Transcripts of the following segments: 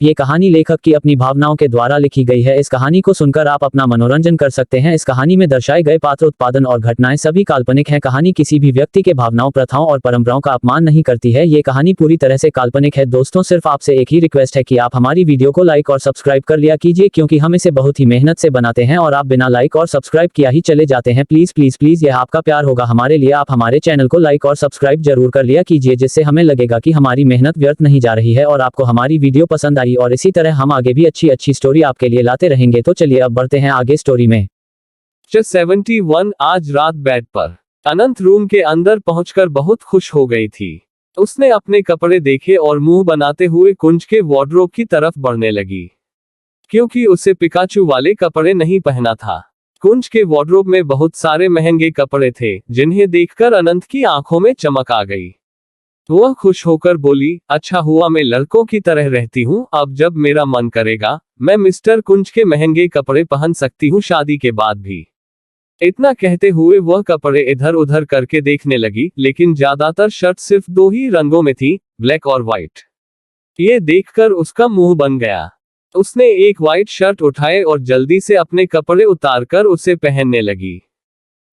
ये कहानी लेखक की अपनी भावनाओं के द्वारा लिखी गई है। इस कहानी को सुनकर आप अपना मनोरंजन कर सकते हैं। इस कहानी में दर्शाए गए पात्र, उत्पादन और घटनाएं सभी काल्पनिक हैं। कहानी किसी भी व्यक्ति के भावनाओं, प्रथाओं और परंपराओं का अपमान नहीं करती है। ये कहानी पूरी तरह से काल्पनिक है। दोस्तों, सिर्फ आपसे एक ही रिक्वेस्ट है कि आप हमारी वीडियो को लाइक और सब्सक्राइब कर लिया कीजिए, क्योंकि हम इसे बहुत ही मेहनत से बनाते हैं और आप बिना लाइक और सब्सक्राइब किया ही चले जाते हैं। प्लीज प्लीज प्लीज, यह आपका प्यार होगा हमारे लिए। आप हमारे चैनल को लाइक और सब्सक्राइब जरूर कर लिया कीजिए, जिससे हमें लगेगा कि हमारी मेहनत व्यर्थ नहीं जा रही है और आपको हमारी वीडियो पसंद आई। और इसी तरह हम आगे भी अच्छी अच्छी स्टोरी आपके लिए लाते रहेंगे। तो चलिए अब बढ़ते हैं आगे स्टोरी में। 71 आज रात बेड पर अनंत रूम के अंदर पहुंचकर बहुत खुश हो गई थी। उसने अपने कपड़े देखे और मुंह बनाते हुए कुंज के वार्डरोब की तरफ बढ़ने लगी, क्योंकि उसे पिकाचू वाले कपड़े नहीं पहना था। कुंज के वार्डरोब में बहुत सारे महंगे कपड़े थे, जिन्हें देखकर अनंत की आंखों में चमक आ गई। वह खुश होकर बोली, अच्छा हुआ मैं लड़कों की तरह रहती हूँ। अब जब मेरा मन करेगा मैं मिस्टर कुंज के महंगे कपड़े पहन सकती हूँ, शादी के बाद भी। इतना कहते हुए वह कपड़े इधर उधर करके देखने लगी, लेकिन ज्यादातर शर्ट सिर्फ दो ही रंगों में थी, ब्लैक और व्हाइट। ये देखकर उसका मुंह बन गया। उसने एक व्हाइट शर्ट उठाए और जल्दी से अपने कपड़े उतारकर उसे पहनने लगी।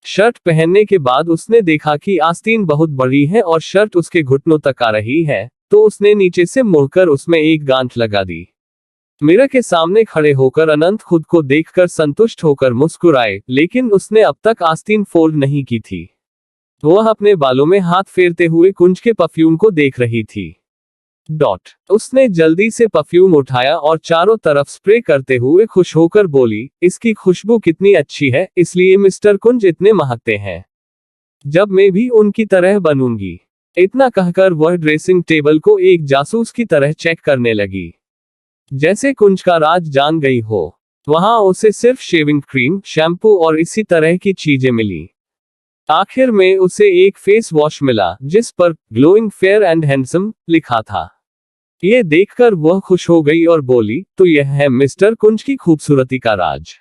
शर्ट पहनने के बाद उसने देखा कि आस्तीन बहुत बड़ी है और शर्ट उसके घुटनों तक आ रही है, तो उसने नीचे से मुड़कर उसमें एक गांठ लगा दी। मिरर के सामने खड़े होकर अनंत खुद को देखकर संतुष्ट होकर मुस्कुराए, लेकिन उसने अब तक आस्तीन फोल्ड नहीं की थी। वह अपने बालों में हाथ फेरते हुए कुंज के परफ्यूम को देख रही थी। उसने जल्दी से परफ्यूम उठाया और चारों तरफ स्प्रे करते हुए खुश होकर बोली, इसकी खुशबू कितनी अच्छी है, इसलिए मिस्टर कुंज इतने महकते हैं। जब मैं भी उनकी तरह बनूंगी। इतना कहकर वह ड्रेसिंग टेबल को एक जासूस की तरह चेक करने लगी, जैसे कुंज का राज जान गई हो। वहां उसे सिर्फ शेविंग क्रीम, शैम्पू और इसी तरह की चीजें मिली। आखिर में उसे एक फेस वॉश मिला, जिस पर ग्लोइंग फेयर एंड हैंडसम लिखा था। ये देखकर वह खुश हो गई और बोली, तो यह है मिस्टर कुंज की खूबसूरती का राज।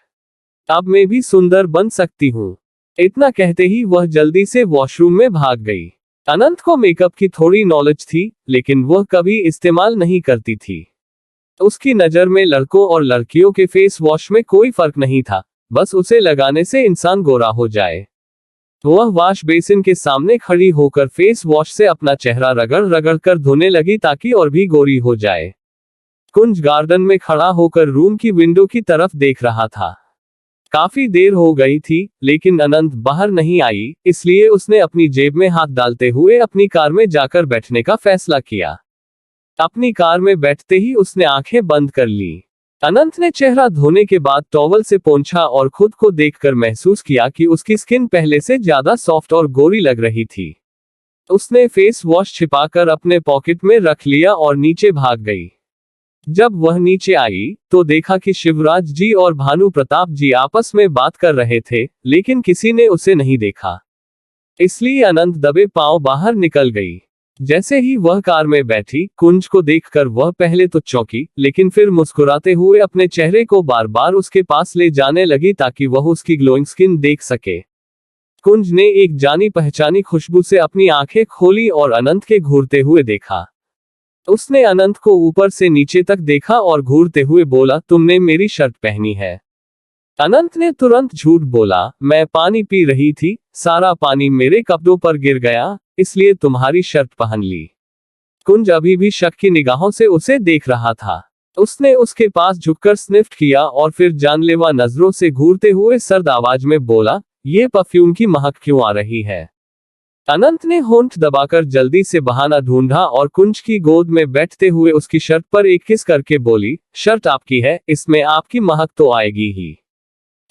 अब मैं भी सुंदर बन सकती हूँ। इतना कहते ही वह जल्दी से वॉशरूम में भाग गई। अनंत को मेकअप की थोड़ी नॉलेज थी, लेकिन वह कभी इस्तेमाल नहीं करती थी। उसकी नजर में लड़कों और लड़कियों के फेस वॉश में कोई फर्क नहीं था, बस उसे लगाने से इंसान गोरा हो जाए। वह वॉश बेसिन के सामने खड़ी होकर फेस वॉश से अपना चेहरा रगड़ रगड़ कर धोने लगी, ताकि और भी गोरी हो जाए। कुंज गार्डन में खड़ा होकर रूम की विंडो की तरफ देख रहा था। काफी देर हो गई थी, लेकिन अनंत बाहर नहीं आई, इसलिए उसने अपनी जेब में हाथ डालते हुए अपनी कार में जाकर बैठने का फैसला किया। अपनी कार में बैठते ही उसने आंखें बंद कर ली। अनंत ने चेहरा धोने के बाद टॉवल से पोंछा और खुद को देखकर महसूस किया कि उसकी स्किन पहले से ज्यादा सॉफ्ट और गोरी लग रही थी। उसने फेस वॉश छिपाकर अपने पॉकेट में रख लिया और नीचे भाग गई। जब वह नीचे आई तो देखा कि शिवराज जी और भानु प्रताप जी आपस में बात कर रहे थे, लेकिन किसी ने उसे नहीं देखा। इसलिए अनंत दबे पांव बाहर निकल गई। जैसे ही वह कार में बैठी, कुंज को देखकर वह पहले तो चौंकी, लेकिन फिर मुस्कुराते हुए अपने चेहरे को बार बार उसके पास ले जाने लगी, ताकि वह उसकी ग्लोइंग स्किन देख सके। कुंज ने एक जानी पहचानी खुशबू से अपनी आंखें खोली और अनंत के घूरते हुए देखा। उसने अनंत को ऊपर से नीचे तक देखा और घूरते हुए बोला, तुमने मेरी शर्ट पहनी है। अनंत ने तुरंत झूठ बोला, मैं पानी पी रही थी, सारा पानी मेरे कपड़ों पर गिर गया, इसलिए तुम्हारी शर्ट पहन ली। कुंज अभी भी शक की निगाहों से उसे देख रहा था। उसने उसके पास झुककर स्निफ किया और फिर जानलेवा नजरों से घूरते हुए सर्द आवाज में बोला, ये परफ्यूम की महक क्यों आ रही है? अनंत ने होंठ दबाकर जल्दी से बहाना ढूंढा और कुंज की गोद में बैठते हुए उसकी शर्ट पर एक किस करके बोली, शर्ट आपकी है, इसमें आपकी महक तो आएगी ही।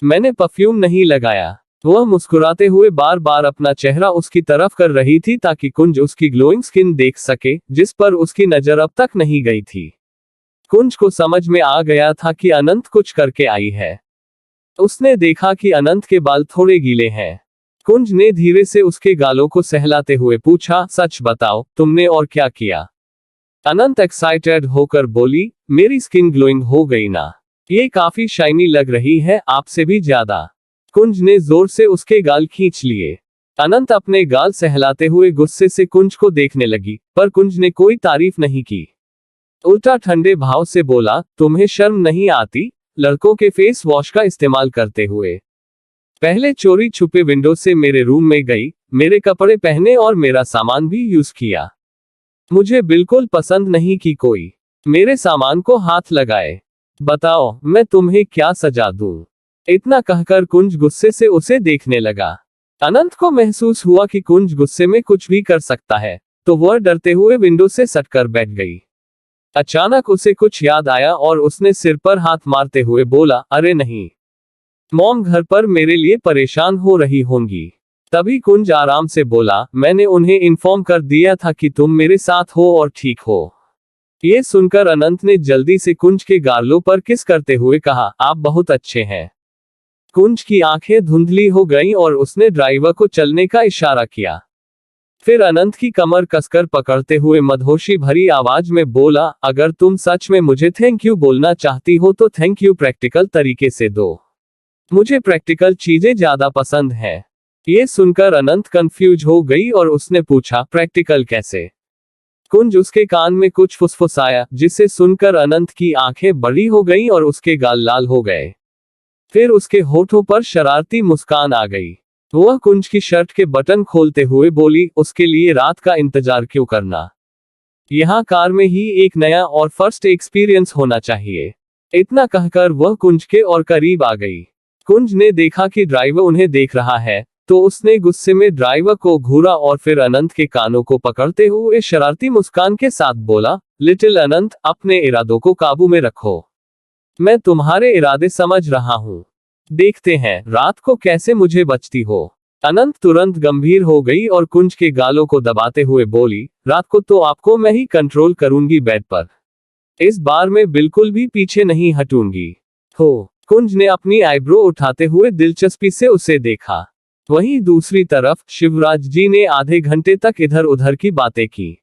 मैंने परफ्यूम नहीं लगाया। वह मुस्कुराते हुए बार बार अपना चेहरा उसकी तरफ कर रही थी, ताकि कुंज उसकी ग्लोइंग स्किन देख सके, जिस पर उसकी नजर अब तक नहीं गई थी। कुंज को समझ में आ गया था कि अनंत कुछ करके आई है। उसने देखा कि अनंत के बाल थोड़े गीले हैं। कुंज ने धीरे से उसके गालों को सहलाते हुए पूछा, सच बताओ, तुमने और क्या किया? अनंत एक्साइटेड होकर बोली, मेरी स्किन ग्लोइंग हो गई ना, ये काफी शाइनी लग रही है, आपसे भी ज्यादा। कुंज ने जोर से उसके गाल खींच लिए। अनंत अपने गाल सहलाते हुए गुस्से से कुंज को देखने लगी, पर कुंज ने कोई तारीफ नहीं की। उल्टा ठंडे भाव से बोला, तुम्हें शर्म नहीं आती लड़कों के फेस वॉश का इस्तेमाल करते हुए? पहले चोरी छुपे विंडो से मेरे रूम में गई, मेरे कपड़े पहने और मेरा सामान भी यूज किया। मुझे बिल्कुल पसंद नहीं कि कोई मेरे सामान को हाथ लगाए। बताओ मैं तुम्हें क्या सजा दूं? इतना कहकर कुंज गुस्से से उसे देखने लगा। अनंत को महसूस हुआ कि कुंज गुस्से में कुछ भी कर सकता है, तो वह डरते हुए विंडो से सटकर बैठ गई। अचानक उसे कुछ याद आया और उसने सिर पर हाथ मारते हुए बोला, अरे नहीं, मॉम घर पर मेरे लिए परेशान हो रही होंगी। तभी कुंज आराम से बोला, मैंने उन्हें इन्फॉर्म कर दिया था कि तुम मेरे साथ हो और ठीक हो। ये सुनकर अनंत ने जल्दी से कुंज के गालों पर किस करते हुए कहा, आप बहुत अच्छे हैं। कुंज की आंखें धुंधली हो गईं और उसने ड्राइवर को चलने का इशारा किया। फिर अनंत की कमर कसकर पकड़ते हुए मदहोशी भरी आवाज में बोला, अगर तुम सच में मुझे थैंक यू बोलना चाहती हो तो थैंक यू प्रैक्टिकल तरीके से दो। मुझे प्रैक्टिकल चीजें ज्यादा पसंद हैं। ये सुनकर अनंत कंफ्यूज हो गई और उसने पूछा, प्रैक्टिकल कैसे? कुंज उसके कान में कुछ फुसफुसाया, जिसे सुनकर अनंत की आंखें बड़ी हो गईं और उसके गाल लाल हो गए। फिर उसके होठों पर शरारती मुस्कान आ गई। वह कुंज की शर्ट के बटन खोलते हुए बोली, उसके लिए रात का इंतजार क्यों करना? यहाँ कार में ही एक नया और फर्स्ट एक्सपीरियंस होना चाहिए। इतना कहकर वह कुंज के और करीब आ गई। कुंज ने देखा कि ड्राइवर उन्हें देख रहा है, तो उसने गुस्से में ड्राइवर को घूरा और फिर अनंत के कानों को पकड़ते हुए शरारती मुस्कान के साथ बोला, लिटिल अनंत, अपने इरादों को काबू में रखो। मैं तुम्हारे इरादे समझ रहा हूँ। देखते हैं रात को कैसे मुझे बचती हो। अनंत तुरंत गंभीर हो गई और कुंज के गालों को दबाते हुए बोली, रात को तो आपको मैं ही कंट्रोल करूंगी बेड पर। इस बार मैं बिल्कुल भी पीछे नहीं हटूंगी। हो। कुंज ने अपनी आईब्रो उठाते हुए दिलचस्पी से उसे देखा। वहीं दूसरी तरफ शिवराज जी ने आधे घंटे तक इधर उधर की बातें की।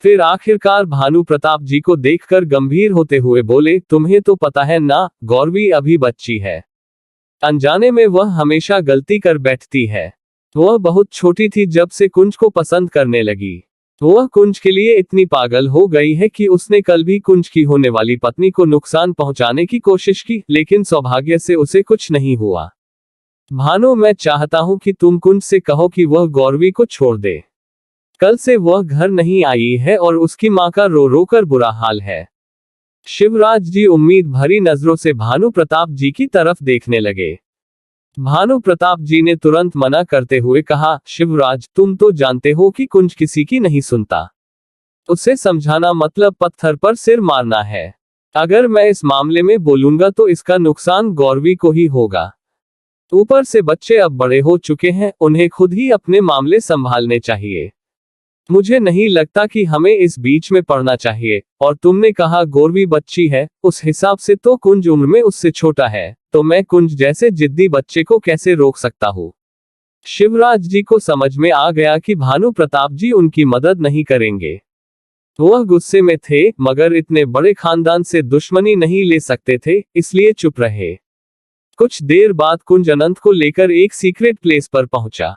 फिर आखिरकार भानु प्रताप जी को देखकर गंभीर होते हुए बोले, तुम्हें तो पता है ना, गौरवी अभी बच्ची है। अनजाने में वह हमेशा गलती कर बैठती है। वह बहुत छोटी थी जब से कुंज को पसंद करने लगी। वह कुंज के लिए इतनी पागल हो गई है कि उसने कल भी कुंज की होने वाली पत्नी को नुकसान पहुंचाने की कोशिश की, लेकिन सौभाग्य से उसे कुछ नहीं हुआ। भानु, मैं चाहता हूं कि तुम कुंज से कहो कि वह गौरवी को छोड़ दे। कल से वह घर नहीं आई है और उसकी मां का रो रो कर बुरा हाल है। शिवराज जी उम्मीद भरी नजरों से भानु प्रताप जी की तरफ देखने लगे। भानु प्रताप जी ने तुरंत मना करते हुए कहा, शिवराज, तुम तो जानते हो कि कुंज किसी की नहीं सुनता। उसे समझाना मतलब पत्थर पर सिर मारना है। अगर मैं इस मामले में बोलूंगा तो इसका नुकसान गौरवी को ही होगा। ऊपर से बच्चे अब बड़े हो चुके हैं, उन्हें खुद ही अपने मामले संभालने चाहिए। मुझे नहीं लगता कि हमें इस बीच में पड़ना चाहिए। और तुमने कहा गौरवी बच्ची है, उस हिसाब से तो कुंज उम्र में उससे छोटा है, तो मैं कुंज जैसे जिद्दी बच्चे को कैसे रोक सकता हूँ? शिवराज जी को समझ में आ गया कि भानु प्रताप जी उनकी मदद नहीं करेंगे। वह गुस्से में थे, मगर इतने बड़े खानदान से दुश्मनी नहीं ले सकते थे, इसलिए चुप रहे। कुछ देर बाद कुंज अनंत को लेकर एक सीक्रेट प्लेस पर पहुंचा।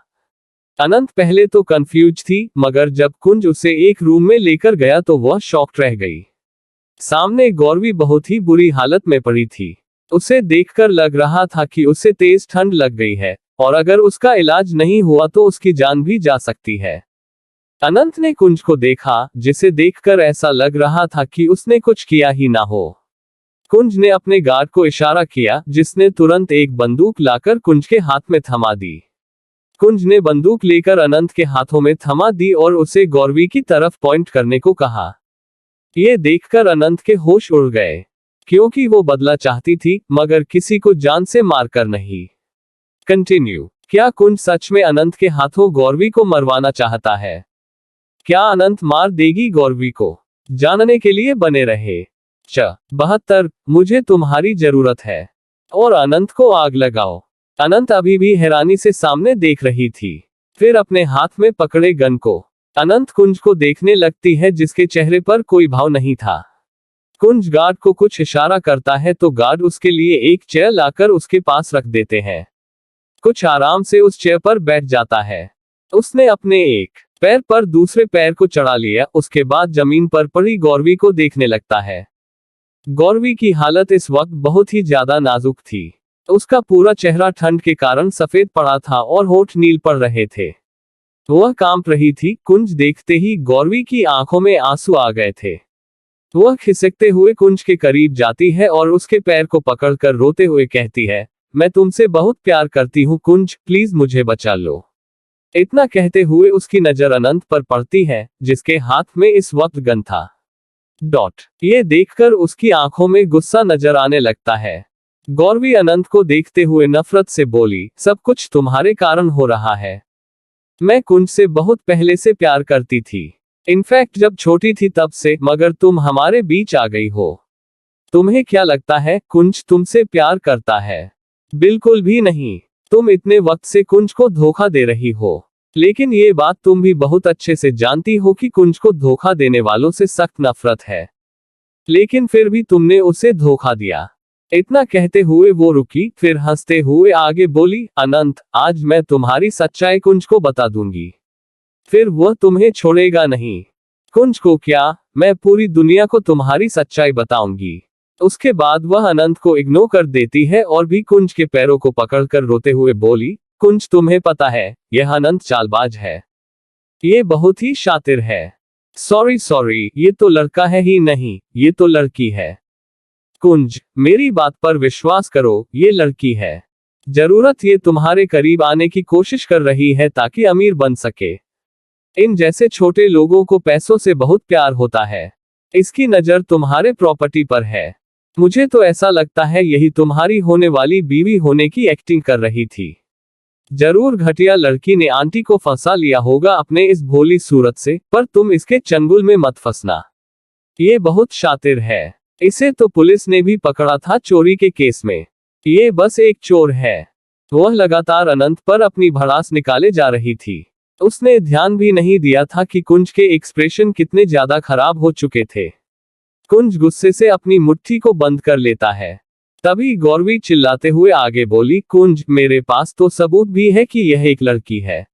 अनंत पहले तो कंफ्यूज थी, मगर जब कुंज उसे एक रूम में लेकर गया तो वह शॉक्ड रह गई। सामने गौरवी बहुत ही बुरी हालत में पड़ी थी। उसे देखकर लग रहा था कि उसे तेज ठंड लग गई है, और अगर उसका इलाज नहीं हुआ तो उसकी जान भी जा सकती है। अनंत ने कुंज को देखा, जिसे देखकर ऐसा लग रहा था कि उसने कुछ किया ही ना हो। कुंज ने अपने गार्ड को इशारा किया, जिसने तुरंत एक बंदूक लाकर कुंज के हाथ में थमा दी। कुंज ने बंदूक लेकर अनंत के हाथों में थमा दी और उसे गौरवी की तरफ पॉइंट करने को कहा। यह देखकर अनंत के होश उड़ गए, क्योंकि वो बदला चाहती थी, मगर किसी को जान से मारकर नहीं। कंटिन्यू। क्या कुंज सच में अनंत के हाथों गौरवी को मरवाना चाहता है? क्या अनंत मार देगी गौरवी को? जानने के लिए बने रहे। 72 मुझे तुम्हारी जरूरत है। और अनंत को आग लगाओ। अनंत अभी भी हैरानी से सामने देख रही थी। फिर अपने हाथ में पकड़े गन को अनंत कुंज को देखने लगती है, जिसके चेहरे पर कोई भाव नहीं था। कुंज गार्ड को कुछ इशारा करता है तो गार्ड उसके लिए एक चेयर लाकर उसके पास रख देते हैं। कुछ आराम से उस चेयर पर बैठ जाता है। उसने अपने एक पैर पर दूसरे पैर को चढ़ा लिया, उसके बाद जमीन पर पड़ी गौरवी को देखने लगता है। गौरवी की हालत इस वक्त बहुत ही ज्यादा नाजुक थी। उसका पूरा चेहरा ठंड के कारण सफेद पड़ा था और होठ नील पड़ रहे थे। वह कांप रही थी। कुंज देखते ही गौरवी की आंखों में आंसू आ गए थे। वह खिसकते हुए कुंज के करीब जाती है और उसके पैर को पकड़कर रोते हुए कहती है, मैं तुमसे बहुत प्यार करती हूँ कुंज, प्लीज मुझे बचा लो। इतना कहते हुए उसकी नजर अनंत पर पड़ती है, जिसके हाथ में इस वक्त गन था। ये देखकर उसकी आंखों में गुस्सा नजर आने लगता है। गौरवी अनंत को देखते हुए नफरत से बोली, सब कुछ तुम्हारे कारण हो रहा है। मैं कुंज से बहुत पहले से प्यार करती थी, इनफैक्ट जब छोटी थी तब से, मगर तुम हमारे बीच आ गई हो। तुम्हें क्या लगता है कुंज तुमसे प्यार करता है? बिल्कुल भी नहीं। तुम इतने वक्त से कुंज को धोखा दे रही हो, लेकिन ये बात तुम भी बहुत अच्छे से जानती हो कि कुंज को धोखा देने वालों से सख्त नफरत है, लेकिन फिर भी तुमने उसे धोखा दिया। इतना कहते हुए वो रुकी, फिर हंसते हुए आगे बोली, अनंत, आज मैं तुम्हारी सच्चाई कुंज को बता दूंगी, फिर वह तुम्हें छोड़ेगा नहीं। कुंज को क्या, मैं पूरी दुनिया को तुम्हारी सच्चाई बताऊंगी। उसके बाद वह अनंत को इग्नोर कर देती है और भी कुंज के पैरों को पकड़कर रोते हुए बोली, कुंज तुम्हें पता है, यह अनंत चालबाज है, ये बहुत ही शातिर है। सॉरी, ये तो लड़का है ही नहीं, ये तो लड़की है। कुंज, मेरी बात पर विश्वास करो, ये लड़की है। जरूरत ये तुम्हारे करीब आने की कोशिश कर रही है ताकि अमीर बन सके। इन जैसे छोटे लोगों को पैसों से बहुत प्यार होता है। इसकी नजर तुम्हारे प्रॉपर्टी पर है। मुझे तो ऐसा लगता है यही तुम्हारी होने वाली बीवी होने की एक्टिंग कर रही थी। जरूर घटिया लड़की ने आंटी को फंसा लिया होगा अपने इस भोली सूरत से, पर तुम इसके चंगुल में मत फंसना। ये बहुत शातिर है। इसे तो पुलिस ने भी पकड़ा था चोरी के केस में। ये बस एक चोर है। वह लगातार अनंत पर अपनी भड़ास निकाले जा रही थी। उसने ध्यान भी नहीं दिया था कि कुंज के एक्सप्रेशन कितने ज्यादा खराब हो चुके थे। कुंज गुस्से से अपनी मुट्ठी को बंद कर लेता है। तभी गौरवी चिल्लाते हुए आगे बोली, कुंज, मेरे पास तो सबूत भी है कि यह एक लड़की है।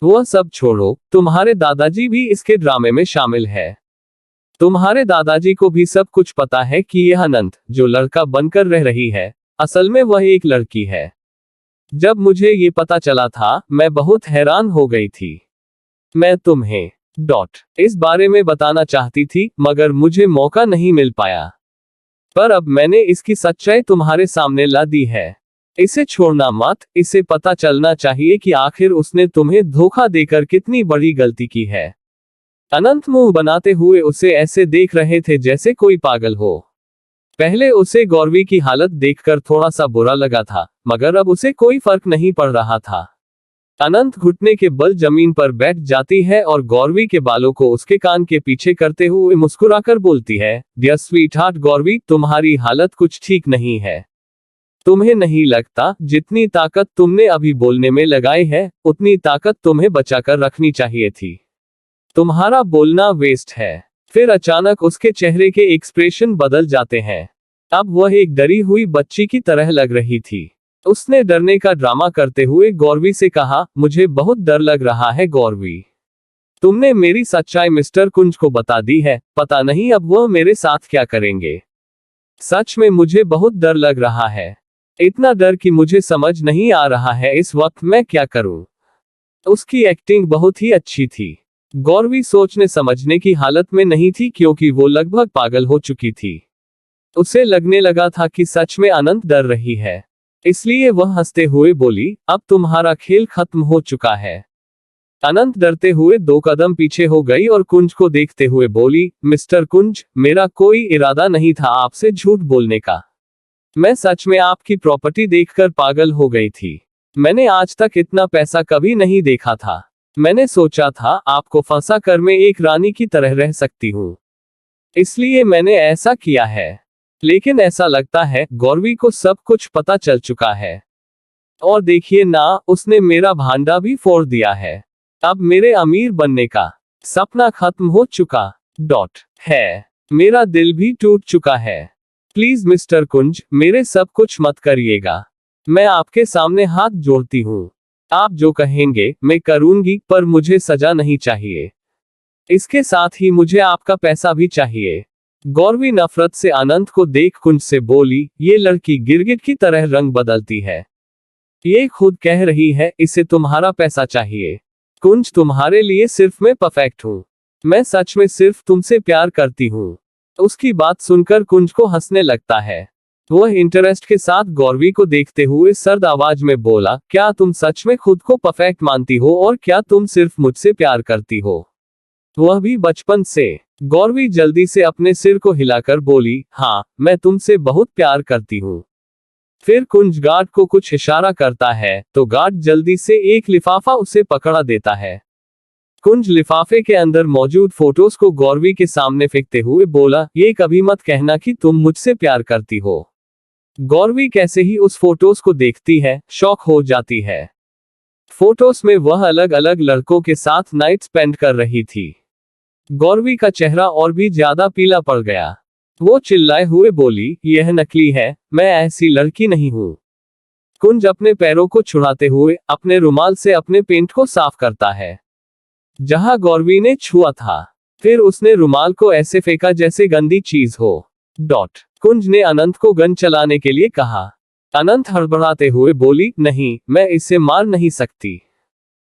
वह सब छोड़ो, तुम्हारे दादाजी भी इसके ड्रामे में शामिल है। तुम्हारे दादाजी को भी सब कुछ पता है कि यह अनंत, जो लड़का बनकर रह रही है, असल में वह एक लड़की है। जब मुझे ये पता चला था, मैं बहुत हैरान हो गई थी। मैं तुम्हें इस बारे में बताना चाहती थी, मगर मुझे मौका नहीं मिल पाया। पर अब मैंने इसकी सच्चाई तुम्हारे सामने ला दी है। इसे छोड़ना मत, इसे पता चलना चाहिए कि आखिर उसने तुम्हें धोखा देकर कितनी बड़ी गलती की है। अनंत मुंह बनाते हुए उसे ऐसे देख रहे थे जैसे कोई पागल हो। पहले उसे गौरवी की हालत देखकर थोड़ा सा बुरा लगा था, मगर अब उसे कोई फर्क नहीं पड़ रहा था। अनंत घुटने के बल जमीन पर बैठ जाती है और गौरवी के बालों को उसके कान के पीछे करते हुए मुस्कुराकर बोलती है, डियर स्वीटहार्ट गौरवी, तुम्हारी हालत कुछ ठीक नहीं है। तुम्हें नहीं लगता जितनी ताकत तुमने अभी बोलने में लगाई है, उतनी ताकत तुम्हें बचाकर रखनी चाहिए थी। तुम्हारा बोलना वेस्ट है। फिर अचानक उसके चेहरे के एक्सप्रेशन बदल जाते हैं। अब वह एक डरी हुई बच्ची की तरह लग रही थी। उसने डरने का ड्रामा करते हुए गौरवी से कहा, मुझे बहुत डर लग रहा है गौरवी। तुमने मेरी सच्चाई मिस्टर कुंज को बता दी है, पता नहीं अब वह मेरे साथ क्या करेंगे। सच में मुझे बहुत डर लग रहा है। इतना डर कि मुझे समझ नहीं आ रहा है इस वक्त मैं क्या करूं। उसकी एक्टिंग बहुत ही अच्छी थी। गौरवी सोचने समझने की हालत में नहीं थी क्योंकि वो लगभग पागल हो चुकी थी। उसे लगने लगा था कि सच में अनंत डर रही है, इसलिए वह हंसते हुए बोली, अब तुम्हारा खेल खत्म हो चुका है। अनंत डरते हुए 2 कदम पीछे हो गई और कुंज को देखते हुए बोली, मिस्टर कुंज, मेरा कोई इरादा नहीं था आपसे झूठ बोलने का। मैं सच में आपकी प्रॉपर्टी देखकर पागल हो गई थी। मैंने आज तक इतना पैसा कभी नहीं देखा था। मैंने सोचा था आपको फंसा कर मैं एक रानी की तरह रह सकती हूँ, इसलिए मैंने ऐसा किया है। लेकिन ऐसा लगता है गौरवी को सब कुछ पता चल चुका है। और देखिए ना, उसने मेरा भांडा भी फोड़ दिया है। अब मेरे अमीर बनने का सपना खत्म हो चुका है। मेरा दिल भी टूट चुका है। प्लीज मिस्टर कुंज, मेरे सब कुछ मत करिएगा। मैं आपके सामने हाथ जोड़ती हूँ। आप जो कहेंगे मैं करूंगी, पर मुझे सजा नहीं चाहिए। इसके साथ ही मुझे आपका पैसा भी चाहिए। गौरवी नफरत से अनंत को देख कुंज से बोली, ये लड़की गिरगिट की तरह रंग बदलती है। ये खुद कह रही है इसे तुम्हारा पैसा चाहिए। कुंज, तुम्हारे लिए सिर्फ मैं परफेक्ट हूँ। मैं सच में सिर्फ तुमसे प्यार करती हूँ। उसकी बात सुनकर कुंज को हंसने लगता है। वह इंटरेस्ट के साथ गौरवी को देखते हुए सर्द आवाज में बोला, क्या तुम सच में खुद को परफेक्ट मानती हो और क्या तुम सिर्फ मुझसे प्यार करती हो? वह भी बचपन से? गौरवी जल्दी से अपने सिर को हिलाकर बोली, हाँ, मैं तुमसे बहुत प्यार करती हूँ। फिर कुंज गार्ड को कुछ इशारा करता है तो गार्ड जल्दी से एक लिफाफा उसे पकड़ा देता है। कुंज लिफाफे के अंदर मौजूद फोटोज को गौरवी के सामने फेंकते हुए बोला, ये कभी मत कहना कि तुम मुझसे प्यार करती हो। गौरवी कैसे ही उस फोटोज को देखती है, शॉक हो जाती है। फोटोज में वह अलग अलग लड़कों के साथ नाइट स्पेंड कर रही थी। गौरवी का चेहरा और भी ज्यादा पीला पड़ गया। वो चिल्लाए हुए बोली, यह नकली है, मैं ऐसी लड़की नहीं हूँ। कुंज अपने पैरों को छुड़ाते हुए अपने रुमाल से अपने पेंट को साफ करता है जहां गौरवी ने छुआ था। फिर उसने रुमाल को ऐसे फेंका जैसे गंदी चीज हो। कुंज ने अनंत को गन चलाने के लिए कहा। अनंत हड़बड़ाते हुए बोली, नहीं, मैं इसे मार नहीं सकती।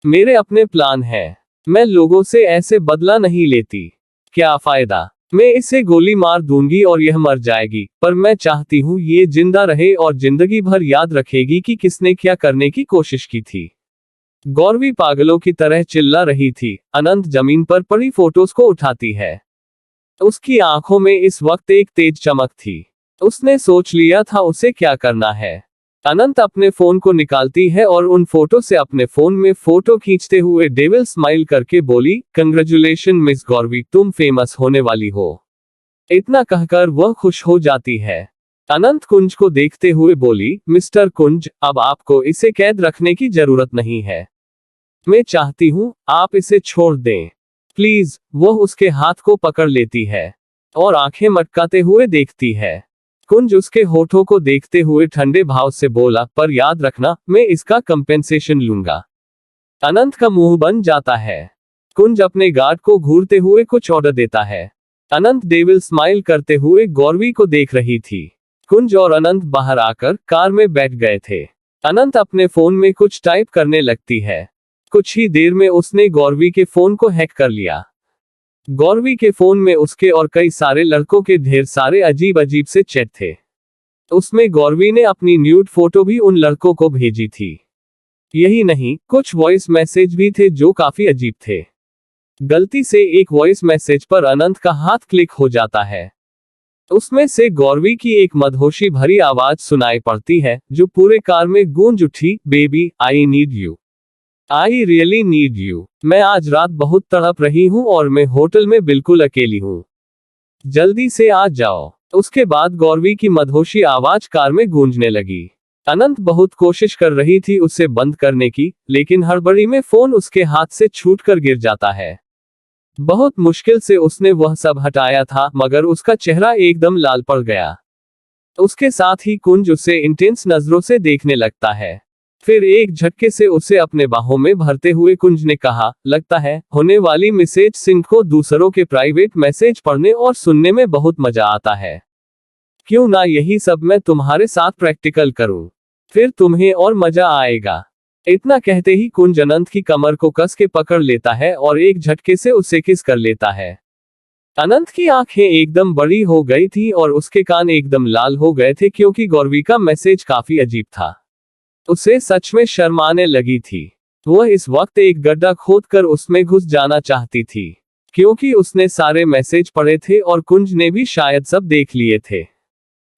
मेरे अपने प्लान है। मैं लोगों से ऐसे बदला नहीं लेती। क्या फायदा? मैं इसे गोली मार दूंगी और यह मर जाएगी, पर मैं चाहती हूँ ये जिंदा रहे और जिंदगी भर याद रखेगी कि किसने क्या करने की कोशिश की थी। गौरवी पागलों की तरह चिल्ला रही थी। अनंत जमीन पर पड़ी फोटोज को उठाती है। उसकी आंखों में इस वक्त एक तेज चमक थी। उसने सोच लिया था उसे क्या करना है। अनंत अपने फोन को निकालती है और उन फोटो से अपने फोन में फोटो खींचते हुए डेविल स्माइल करके बोली, कंग्रेचुलेशन मिस गौरवी, तुम फेमस होने वाली हो। इतना कहकर वह खुश हो जाती है। अनंत कुंज को देखते हुए बोली, मिस्टर कुंज, अब आपको इसे कैद रखने की जरूरत नहीं है। मैं चाहती हूँ आप इसे छोड़ दें, प्लीज। वह उसके हाथ को पकड़ लेती है और आंखें मटकाते हुए देखती है। कुंज उसके होठों को देखते हुए ठंडे भाव से बोला, पर याद रखना, मैं इसका कंपेंसेशन लूंगा। अनंत का मुंह बन जाता है। कुंज अपने गार्ड को घूरते हुए कुछ ऑर्डर देता है। अनंत डेविल स्माइल करते हुए गौरवी को देख रही थी। कुंज और अनंत बाहर आकर कार में बैठ गए थे। अनंत अपने फोन में कुछ टाइप करने लगती है। कुछ ही देर में उसने गौरवी के फोन को हैक कर लिया। गौरवी के फोन में उसके और कई सारे लड़कों के ढेर सारे अजीब अजीब से चैट थे। उसमें गौरवी ने अपनी न्यूड फोटो भी उन लड़कों को भेजी थी। यही नहीं, कुछ वॉइस मैसेज भी थे जो काफी अजीब थे। गलती से एक वॉइस मैसेज पर अनंत का हाथ क्लिक हो जाता है। उसमें से गौरवी की एक मदहोशी भरी आवाज सुनाई पड़ती है जो पूरे कार में गूंज उठी, baby, I need you, I really need you. मैं आज रात बहुत तड़प रही हूँ और मैं होटल में बिल्कुल अकेली हूँ, जल्दी से आ जाओ। उसके बाद गौरवी की मदहोशी आवाज कार में गूंजने लगी। अनंत बहुत कोशिश कर रही थी उसे बंद करने की, लेकिन हड़बड़ी में फोन उसके हाथ से छूटकर गिर जाता है। बहुत मुश्किल से उसने वह सब हटाया था, मगर उसका चेहरा एकदम लाल पड़ गया। उसके साथ ही कुंज उसे इंटेंस नजरों से देखने लगता है। फिर एक झटके से उसे अपने बाहों में भरते हुए कुंज ने कहा, लगता है होने वाली मिसेज सिंह को दूसरों के प्राइवेट मैसेज पढ़ने और सुनने में बहुत मजा आता है। क्यों ना यही सब मैं तुम्हारे साथ प्रैक्टिकल करूं, फिर तुम्हें और मजा आएगा। इतना कहते ही कुंज अनंत की कमर को कस के पकड़ लेता है और एक झटके से उसे किस कर लेता है। अनंत की आंखें एकदम बड़ी हो गई थी और उसके कान एकदम लाल हो गए थे क्योंकि गौरवी का मैसेज काफी अजीब था। उसे सच में शर्म आने लगी थी। वह इस वक्त एक गड्ढा खोदकर उसमें घुस जाना चाहती थी, क्योंकि उसने सारे मैसेज पढ़े थे और कुंज ने भी शायद सब देख लिए थे।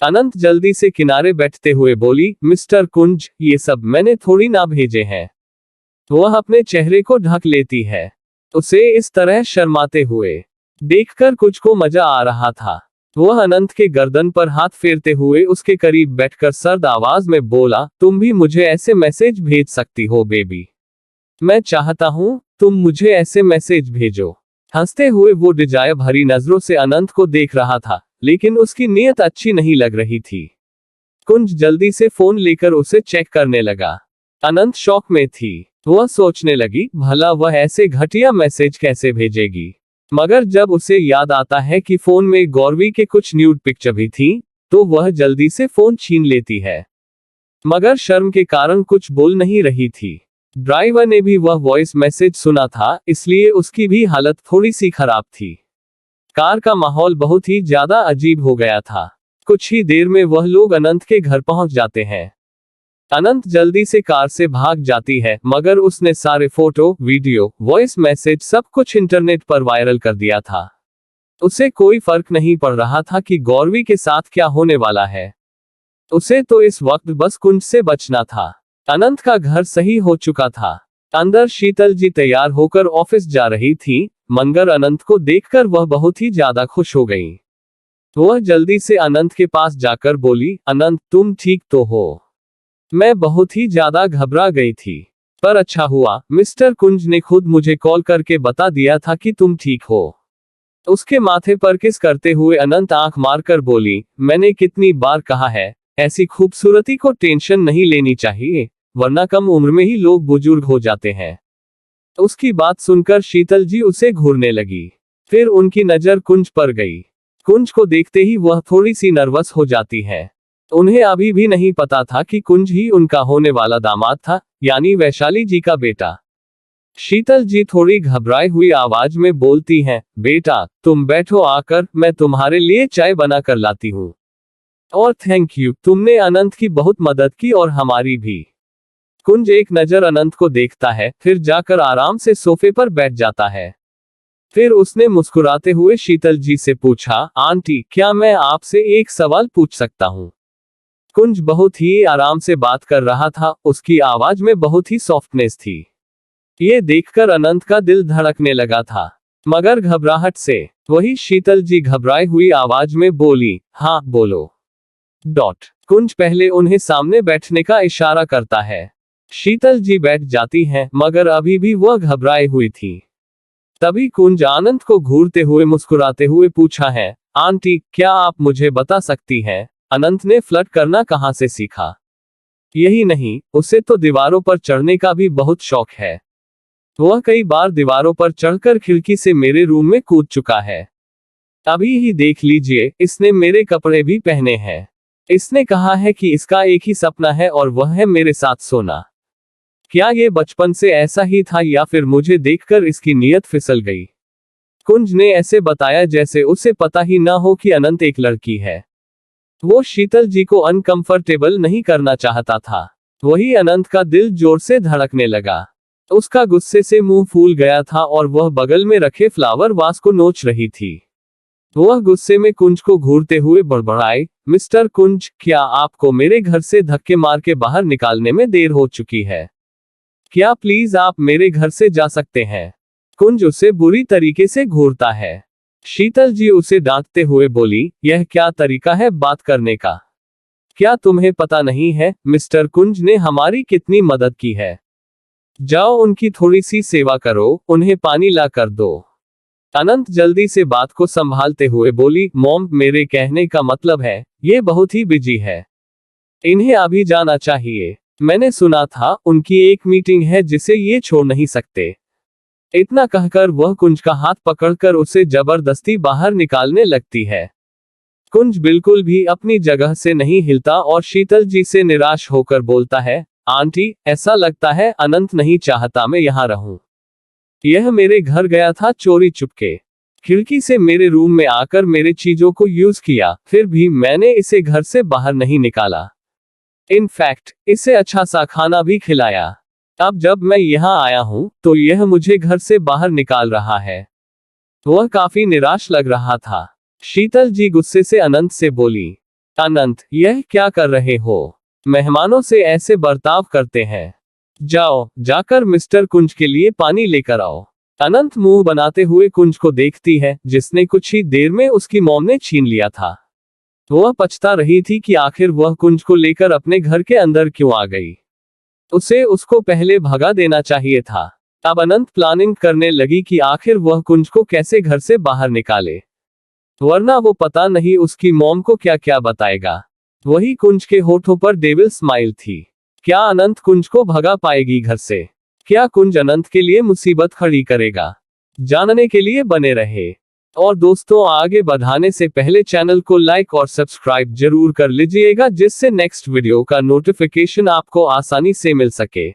अनंत जल्दी से किनारे बैठते हुए बोली, मिस्टर कुंज, ये सब मैंने थोड़ी ना भेजे हैं। वह अपने चेहरे को ढक लेती है। उसे इस तरह शर्माते हुए देखकर कुछ को मजा आ रहा था। वह अनंत के गर्दन पर हाथ फेरते हुए उसके करीब बैठकर सर्द आवाज में बोला, तुम भी मुझे ऐसे मैसेज भेज सकती हो बेबी। मैं चाहता हूँ तुम मुझे ऐसे मैसेज भेजो। हंसते हुए वो डिजायर भरी नजरों से अनंत को देख रहा था, लेकिन उसकी नीयत अच्छी नहीं लग रही थी। कुंज जल्दी से फोन लेकर उसे चेक करने लगा। अनंत शॉक में थी। वह सोचने लगी भला वह ऐसे घटिया मैसेज कैसे भेजेगी, मगर जब उसे याद आता है कि फोन में गौरवी के कुछ न्यूड पिक्चर भी थी, तो वह जल्दी से फोन छीन लेती है, मगर शर्म के कारण कुछ बोल नहीं रही थी। ड्राइवर ने भी वह वॉइस मैसेज सुना था, इसलिए उसकी भी हालत थोड़ी सी खराब थी। कार का माहौल बहुत ही ज्यादा अजीब हो गया था। कुछ ही देर में वह लोग अनंत के घर पहुंच जाते हैं। अनंत जल्दी से कार से भाग जाती है, मगर उसने सारे फोटो, वीडियो, वॉइस मैसेज सब कुछ इंटरनेट पर वायरल कर दिया था। उसे कोई फर्क नहीं पड़ रहा था कि गौरवी के साथ क्या होने वाला है। उसे तो इस वक्त बस कुंज से बचना था। अनंत का घर सही हो चुका था। अंदर शीतल जी तैयार होकर ऑफिस जा रही थी, मगर अनंत को देखकर वह बहुत ही ज्यादा खुश हो गई। वह जल्दी से अनंत के पास जाकर बोली, अनंत तुम ठीक तो हो? मैं बहुत ही ज्यादा घबरा गई थी, पर अच्छा हुआ मिस्टर कुंज ने खुद मुझे कॉल करके बता दिया था कि तुम ठीक हो। उसके माथे पर किस करते हुए अनंत आंख मारकर बोली, मैंने कितनी बार कहा है, ऐसी खूबसूरती को टेंशन नहीं लेनी चाहिए, वरना कम उम्र में ही लोग बुजुर्ग हो जाते हैं। उसकी बात सुनकर शीतल जी उसे घूरने लगी। फिर उनकी नजर कुंज पर गई। कुंज को देखते ही वह थोड़ी सी नर्वस हो जाती है। उन्हें अभी भी नहीं पता था कि कुंज ही उनका होने वाला दामाद था, यानी वैशाली जी का बेटा। शीतल जी थोड़ी घबराई हुई आवाज में बोलती हैं, बेटा तुम बैठो आकर, मैं तुम्हारे लिए चाय बना कर लाती हूँ। और थैंक यू, तुमने अनंत की बहुत मदद की और हमारी भी। कुंज एक नजर अनंत को देखता है, फिर जाकर आराम से सोफे पर बैठ जाता है। फिर उसने मुस्कुराते हुए शीतल जी से पूछा, आंटी क्या मैं आपसे एक सवाल पूछ सकता हूँ? कुंज बहुत ही आराम से बात कर रहा था, उसकी आवाज में बहुत ही सॉफ्टनेस थी। ये देखकर अनंत का दिल धड़कने लगा था, मगर घबराहट से। वही शीतल जी घबराई हुई आवाज में बोली, हाँ बोलो। कुंज पहले उन्हें सामने बैठने का इशारा करता है। शीतल जी बैठ जाती हैं, मगर अभी भी वह घबराई हुई थी। तभी कुंज आनंद को घूरते हुए मुस्कुराते हुए पूछा है, आंटी क्या आप मुझे बता सकती हैं, अनंत ने फ्लर्ट करना कहाँ से सीखा? यही नहीं, उसे तो दीवारों पर चढ़ने का भी बहुत शौक है। वह कई बार दीवारों पर चढ़कर खिड़की से मेरे रूम में कूद चुका है। अभी ही देख लीजिए, इसने मेरे कपड़े भी पहने हैं। इसने कहा है कि इसका एक ही सपना है और वह है मेरे साथ सोना। क्या ये बचपन से ऐसा ही था या फिर मुझे देखकर इसकी नीयत फिसल गई? कुंज ने ऐसे बताया जैसे उसे पता ही ना हो कि अनंत एक लड़की है। वो शीतल जी को अनकंफर्टेबल नहीं करना चाहता था। वही अनंत का दिल जोर से धड़कने लगा। उसका गुस्से से मुंह फूल गया था और वह बगल में रखे फ्लावर वास को नोच रही थी। वह गुस्से में कुंज को घूरते हुए बड़बड़ाई, मिस्टर कुंज क्या आपको मेरे घर से धक्के मार के बाहर निकालने में देर हो चुकी है? क्या प्लीज आप मेरे घर से जा सकते हैं? कुंज उसे बुरी तरीके से घूरता है। शीतल जी उसे डांटते हुए बोली, यह क्या तरीका है बात करने का? क्या तुम्हें पता नहीं है मिस्टर कुंज ने हमारी कितनी मदद की है? जाओ उनकी थोड़ी सी सेवा करो, उन्हें पानी ला कर दो। अनंत जल्दी से बात को संभालते हुए बोली, मॉम मेरे कहने का मतलब है, ये बहुत ही बिजी है, इन्हें अभी जाना चाहिए। मैंने सुना था उनकी एक मीटिंग है जिसे ये छोड़ नहीं सकते। इतना कहकर वह कुंज का हाथ पकड़कर उसे जबरदस्ती बाहर निकालने लगती है। कुंज बिल्कुल भी अपनी जगह से नहीं हिलता और शीतल जी से निराश होकर बोलता है, आंटी ऐसा लगता है अनंत नहीं चाहता मैं यहाँ रहूं। यह मेरे घर गया था चोरी चुपके, खिड़की से मेरे रूम में आकर मेरे चीजों को यूज किया, फिर भी मैंने इसे घर से बाहर नहीं निकाला। इनफैक्ट इसे अच्छा सा खाना भी खिलाया। अब जब मैं यहाँ आया हूँ तो यह मुझे घर से बाहर निकाल रहा है। वह काफी निराश लग रहा था। शीतल जी गुस्से से अनंत से बोली, अनंत यह क्या कर रहे हो? मेहमानों से ऐसे बर्ताव करते हैं? जाओ जाकर मिस्टर कुंज के लिए पानी लेकर आओ। अनंत मुंह बनाते हुए कुंज को देखती है, जिसने कुछ ही देर में उसकी मॉम ने छीन लिया था। वह पछता रही थी कि आखिर वह कुंज को लेकर अपने घर के अंदर क्यों आ गई। उसे उसको पहले भगा देना चाहिए था। अब अनंत प्लानिंग करने लगी कि आखिर वह कुंज को कैसे घर से बाहर निकाले, वरना वो पता नहीं उसकी मॉम को क्या क्या बताएगा। वही कुंज के होठों पर डेविल स्माइल थी। क्या अनंत कुंज को भगा पाएगी घर से? क्या कुंज अनंत के लिए मुसीबत खड़ी करेगा? जानने के लिए बने रहे। और दोस्तों, आगे बढ़ाने से पहले चैनल को लाइक और सब्सक्राइब जरूर कर लीजिएगा, जिससे नेक्स्ट वीडियो का नोटिफिकेशन आपको आसानी से मिल सके।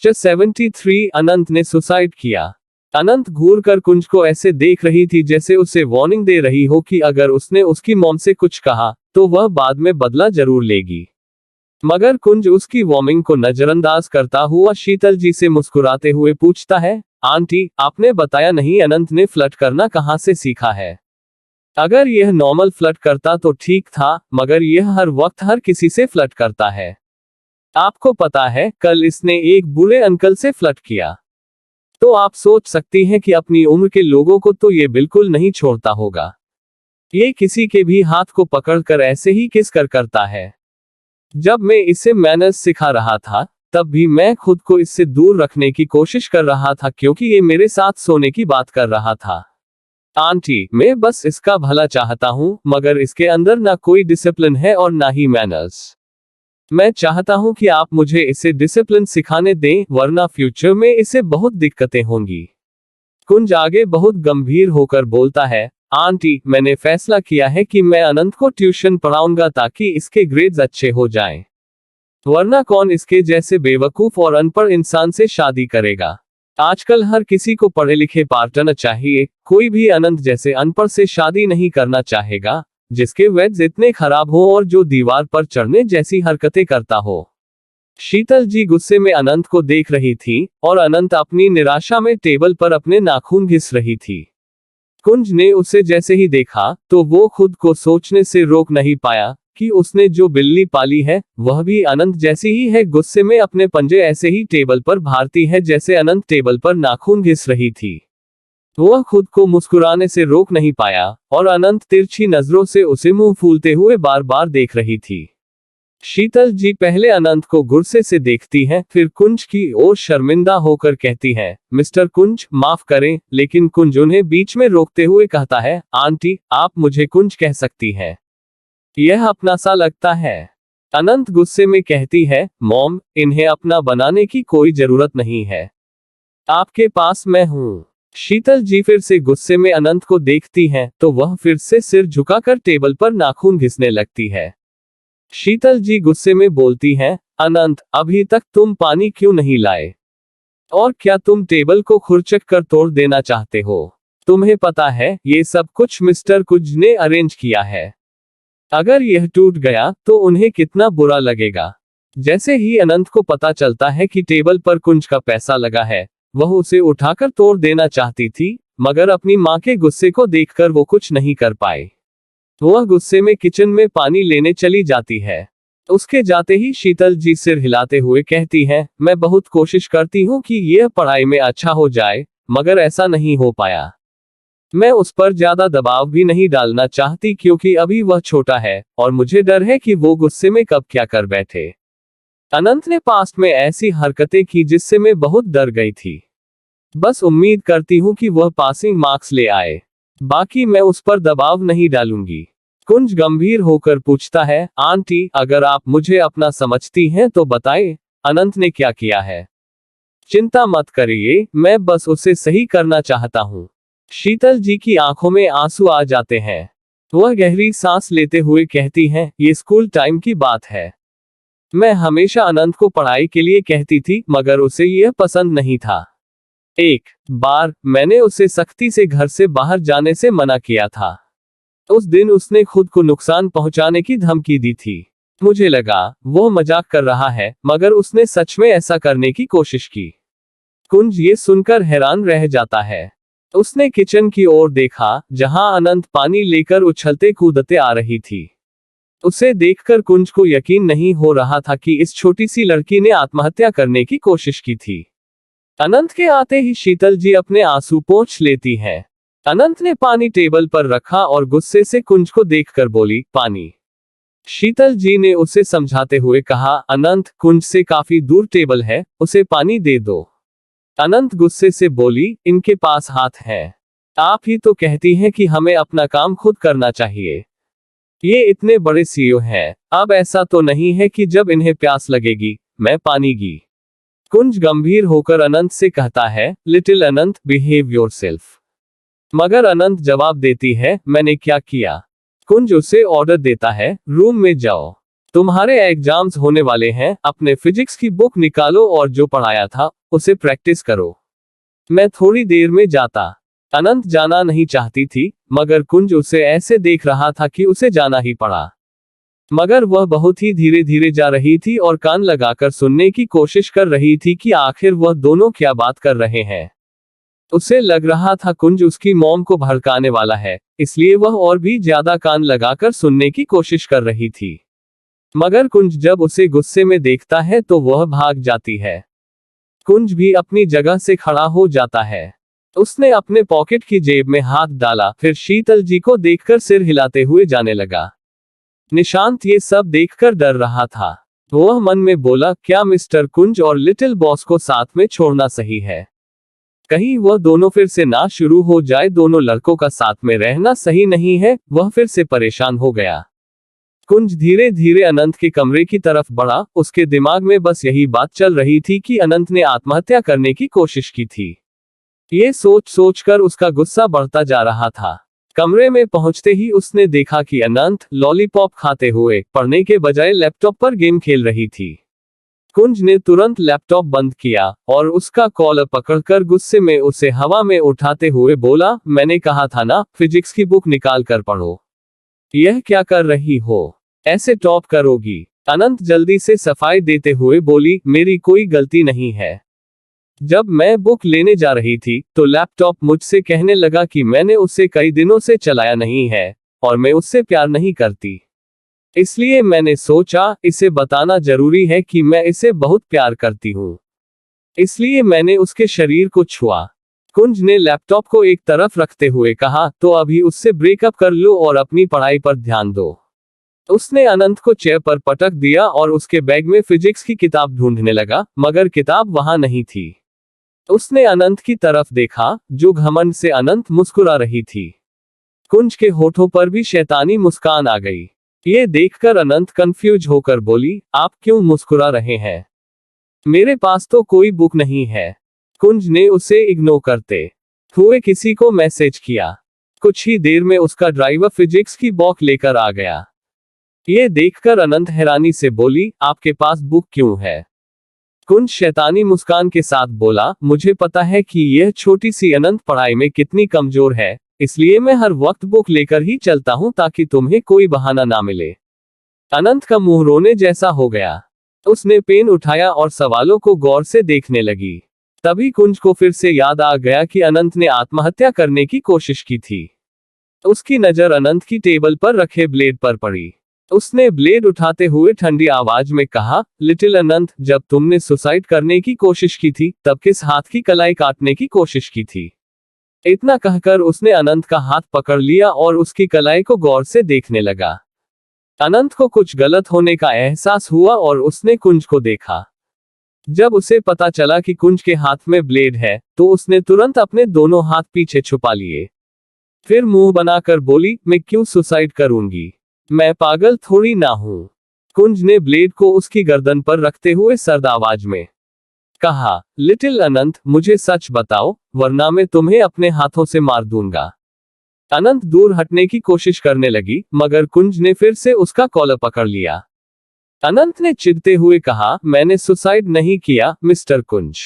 73 अनंत ने सुसाइड किया। अनंत घूरकर कुंज को ऐसे देख रही थी जैसे उसे वार्निंग दे रही हो कि अगर उसने उसकी मॉम से कुछ कहा तो वह बाद में बदला जरूर लेगी। मगर कुंज उसकी वार्निंग को नजरअंदाज करता हुआ शीतल जी से मुस्कुराते हुए पूछता है, आंटी, आपने बताया नहीं अनंत ने फ्लर्ट करना कहाँ से सीखा है? अगर यह नॉर्मल फ्लर्ट करता तो ठीक था, मगर यह हर वक्त हर किसी से फ्लर्ट करता है। आपको पता है, कल इसने एक बूढ़े अंकल से फ्लर्ट किया। तो आप सोच सकती हैं कि अपनी उम्र के लोगों को तो ये बिल्कुल नहीं छोड़ता होगा। ये किसी के भी हाथ को पकड़कर ऐसे ही किस करता है। जब मैं इसे मैनर्स सिखा रहा था, तब भी मैं खुद को इससे दूर रखने की कोशिश कर रहा था, क्योंकि ये मेरे साथ सोने की बात कर रहा था। आंटी, मैं बस इसका भला चाहता हूँ, मगर इसके अंदर ना कोई डिसिप्लिन है और ना ही मैनर्स। मैं चाहता हूं कि आप मुझे इसे डिसिप्लिन सिखाने दें, वरना फ्यूचर में इसे बहुत दिक्कतें होंगी। कुंज आगे बहुत गंभीर होकर बोलता है, आंटी, मैंने फैसला किया है कि मैं अनंत को ट्यूशन पढ़ाऊंगा ताकि इसके ग्रेड्स अच्छे हो जाएं। वरना कौन इसके जैसे बेवकूफ और अनपढ़ इंसान से शादी करेगा? आजकल हर किसी को पढ़े लिखे पार्टनर चाहिए, कोई भी अनंत जैसे अनपढ़ से शादी नहीं करना चाहेगा, जिसके वेड्स इतने खराब हो और जो दीवार पर चढ़ने जैसी हरकतें करता हो। शीतल जी गुस्से में अनंत को देख रही थी और अनंत अपनी निराशा में टेबल पर अपने नाखून घिस रही थी। कुंज ने उसे जैसे ही देखा तो वो खुद को सोचने से रोक नहीं पाया कि उसने जो बिल्ली पाली है वह भी अनंत जैसी ही है। गुस्से में अपने पंजे ऐसे ही टेबल पर भारती है जैसे अनंत टेबल पर नाखून घिस रही थी। वह खुद को मुस्कुराने से रोक नहीं पाया और अनंत तिरछी नजरों से उसे मुंह फूलते हुए बार बार देख रही थी। शीतल जी पहले अनंत को गुस्से से देखती हैं, फिर कुंज की ओर शर्मिंदा होकर कहती हैं, मिस्टर कुंज, माफ करें। लेकिन कुंज उन्हें बीच में रोकते हुए कहता है, आंटी, आप मुझे कुंज कह सकती हैं। यह अपना सा लगता है। अनंत गुस्से में कहती है, मॉम, इन्हें अपना बनाने की कोई जरूरत नहीं है। आपके पास मैं हूं। शीतल जी फिर से गुस्से में अनंत को देखती हैं तो वह फिर से सिर झुकाकर टेबल पर नाखून घिसने लगती है। शीतल जी गुस्से में बोलती हैं, अनंत, अभी तक तुम पानी क्यों नहीं लाए? और क्या तुम टेबल को खुरचक कर तोड़ देना चाहते हो? तुम्हें पता है ये सब कुछ मिस्टर कुंज ने अरेंज किया है। अगर यह टूट गया तो उन्हें कितना बुरा लगेगा। जैसे ही अनंत को पता चलता है कि टेबल पर कुंज का पैसा लगा है, वह उसे उठाकर तोड़ देना चाहती थी, मगर अपनी मां के गुस्से को देखकर वो कुछ नहीं कर पाए। वह गुस्से में किचन में पानी लेने चली जाती है। उसके जाते ही शीतल जी सिर हिलाते हुए कहती हैं, मैं बहुत कोशिश करती हूँ कि यह पढ़ाई में अच्छा हो जाए, मगर ऐसा नहीं हो पाया। मैं उस पर ज्यादा दबाव भी नहीं डालना चाहती, क्योंकि अभी वह छोटा है और मुझे डर है कि वो गुस्से में कब क्या कर बैठे। अनंत ने पास्ट में ऐसी हरकतें की जिससे मैं बहुत डर गई थी। बस उम्मीद करती हूँ कि वह पासिंग मार्क्स ले आए, बाकी मैं उस पर दबाव नहीं डालूंगी। कुंज गंभीर होकर पूछता है, आंटी, अगर आप मुझे अपना समझती हैं तो बताएं, अनंत ने क्या किया है? चिंता मत करिए, मैं बस उसे सही करना चाहता हूँ। शीतल जी की आंखों में आंसू आ जाते हैं। वह गहरी सांस लेते हुए कहती हैं, ये स्कूल टाइम की बात है। मैं हमेशा अनंत को पढ़ाई के लिए कहती थी, मगर उसे यह पसंद नहीं था। एक बार मैंने उसे सख्ती से घर से बाहर जाने से मना किया था। उस दिन उसने खुद को नुकसान पहुंचाने की धमकी दी थी। मुझे लगा वो मजाक कर रहा है, मगर उसने सच में ऐसा करने की कोशिश की। कुंज ये सुनकर हैरान रह जाता है। उसने किचन की ओर देखा, जहां अनंत पानी लेकर उछलते कूदते आ रही थी। उसे देखकर कुंज को यकीन नहीं हो रहा था कि इस छोटी सी लड़की ने आत्महत्या करने की कोशिश की थी। अनंत के आते ही शीतल जी अपने आंसू पोंछ लेती हैं। अनंत ने पानी टेबल पर रखा और गुस्से से कुंज को देखकर बोली, पानी। शीतल जी ने उसे समझाते हुए कहा, अनंत, कुंज से काफी दूर टेबल है, उसे पानी दे दो। अनंत गुस्से से बोली, इनके पास हाथ है। आप ही तो कहती हैं कि हमें अपना काम खुद करना चाहिए। ये इतने बड़े सीईओ हैं, अब ऐसा तो नहीं है कि जब इन्हें प्यास लगेगी मैं पानी गी। कुंज गंभीर होकर अनंत से कहता है, लिटिल अनंत, बिहेव योरसेल्फ। मगर अनंत जवाब देती है, मैंने क्या किया? कुंज उसे ऑर्डर देता है, रूम में जाओ, तुम्हारे एग्जाम्स होने वाले हैं, अपने फिजिक्स की बुक निकालो और जो पढ़ाया था उसे प्रैक्टिस करो। मैं थोड़ी देर में जाता। अनंत जाना नहीं चाहती थी, मगर कुंज उसे ऐसे देख रहा था कि उसे जाना ही पड़ा। मगर वह बहुत ही धीरे धीरे जा रही थी और कान लगाकर सुनने की कोशिश कर रही थी कि आखिर वह दोनों क्या बात कर रहे हैं। उसे लग रहा था कुंज उसकी मॉम को भड़काने वाला है, इसलिए वह और भी ज्यादा कान लगाकर सुनने की कोशिश कर रही थी। मगर कुंज जब उसे गुस्से में देखता है तो वह भाग जाती है। कुंज भी अपनी जगह से खड़ा हो जाता है। उसने अपने पॉकेट की जेब में हाथ डाला, फिर शीतल जी को देखकर सिर हिलाते हुए जाने लगा। निशांत ये सब देखकर डर रहा था। वह मन में बोला, क्या मिस्टर कुंज और लिटिल बॉस को साथ में छोड़ना सही है? कहीं वह दोनों फिर से ना शुरू हो जाए। दोनों लड़कों का साथ में रहना सही नहीं है। वह फिर से परेशान हो गया। कुंज धीरे धीरे अनंत के कमरे की तरफ बढ़ा। उसके दिमाग में बस यही बात चल रही थी कि अनंत ने आत्महत्या करने की कोशिश की थी। ये सोच सोचकर उसका गुस्सा बढ़ता जा रहा था। कमरे में पहुंचते ही उसने देखा कि अनंत लॉलीपॉप खाते हुए पढ़ने के बजाय लैपटॉप पर गेम खेल रही थी। कुंज ने तुरंत लैपटॉप बंद किया और उसका कॉलर पकड़कर गुस्से में उसे हवा में उठाते हुए बोला, मैंने कहा था ना, फिजिक्स की बुक निकाल कर पढ़ो। यह क्या कर रही हो? ऐसे टॉप करोगी? अनंत जल्दी से सफाई देते हुए बोली, मेरी कोई गलती नहीं है। जब मैं बुक लेने जा रही थी तो लैपटॉप मुझसे कहने लगा कि मैंने उसे कई दिनों से चलाया नहीं है और मैं उससे प्यार नहीं करती। इसलिए मैंने सोचा इसे बताना जरूरी है कि मैं इसे बहुत प्यार करती हूँ। इसलिए मैंने उसके शरीर को छुआ। कुंज ने लैपटॉप को एक तरफ रखते हुए कहा, तो अभी उससे ब्रेकअप कर लो और अपनी पढ़ाई पर ध्यान दो। उसने अनंत को चेयर पर पटक दिया और उसके बैग में फिजिक्स की किताब ढूंढने लगा, मगर किताब वहां नहीं थी। उसने अनंत की तरफ देखा, जो घमंड से अनंत मुस्कुरा रही थी। कुंज के होठों पर भी शैतानी मुस्कान आ गई। ये देखकर अनंत कंफ्यूज होकर बोली, आप क्यों मुस्कुरा रहे हैं? मेरे पास तो कोई बुक नहीं है। कुंज ने उसे इग्नोर करते हुए किसी को मैसेज किया। कुछ ही देर में उसका ड्राइवर फिजिक्स की बुक लेकर आ गया। ये देखकर अनंत हैरानी से बोली, आपके पास बुक क्यों है? कुंज शैतानी मुस्कान के साथ बोला, मुझे पता है कि यह छोटी सी अनंत पढ़ाई में कितनी कमजोर है, इसलिए मैं हर वक्त बुक लेकर ही चलता हूं ताकि तुम्हें कोई बहाना ना मिले। अनंत का मुंह रोने जैसा हो गया। उसने पेन उठाया और सवालों को गौर से देखने लगी। तभी कुंज को फिर से याद आ गया कि अनंत ने आत्महत्या करने की कोशिश की थी। उसकी नजर अनंत की टेबल पर रखे ब्लेड पर पड़ी। उसने ब्लेड उठाते हुए ठंडी आवाज में कहा, लिटिल अनंत, जब तुमने सुसाइड करने की कोशिश की थी तब किस हाथ की कलाई काटने की कोशिश की थी? इतना कहकर उसने अनंत का हाथ पकड़ लिया और उसकी कलाई को गौर से देखने लगा। अनंत को कुछ गलत होने का एहसास हुआ और उसने कुंज को देखा। जब उसे पता चला कि कुंज के हाथ में ब्लेड है तो उसने तुरंत अपने दोनों हाथ पीछे छुपा लिए। फिर मुंह बनाकर बोली, मैं क्यों सुसाइड करूंगी? मैं पागल थोड़ी ना हूं। कुंज ने ब्लेड को उसकी गर्दन पर रखते हुए सर्द आवाज में कहा, लिटिल अनंत, मुझे सच बताओ, वरना मैं तुम्हें अपने हाथों से मार दूंगा। अनंत दूर हटने की कोशिश करने लगी, मगर कुंज ने फिर से उसका कॉलर पकड़ लिया। अनंत ने चिढ़ते हुए कहा, मैंने सुसाइड नहीं किया मिस्टर कुंज।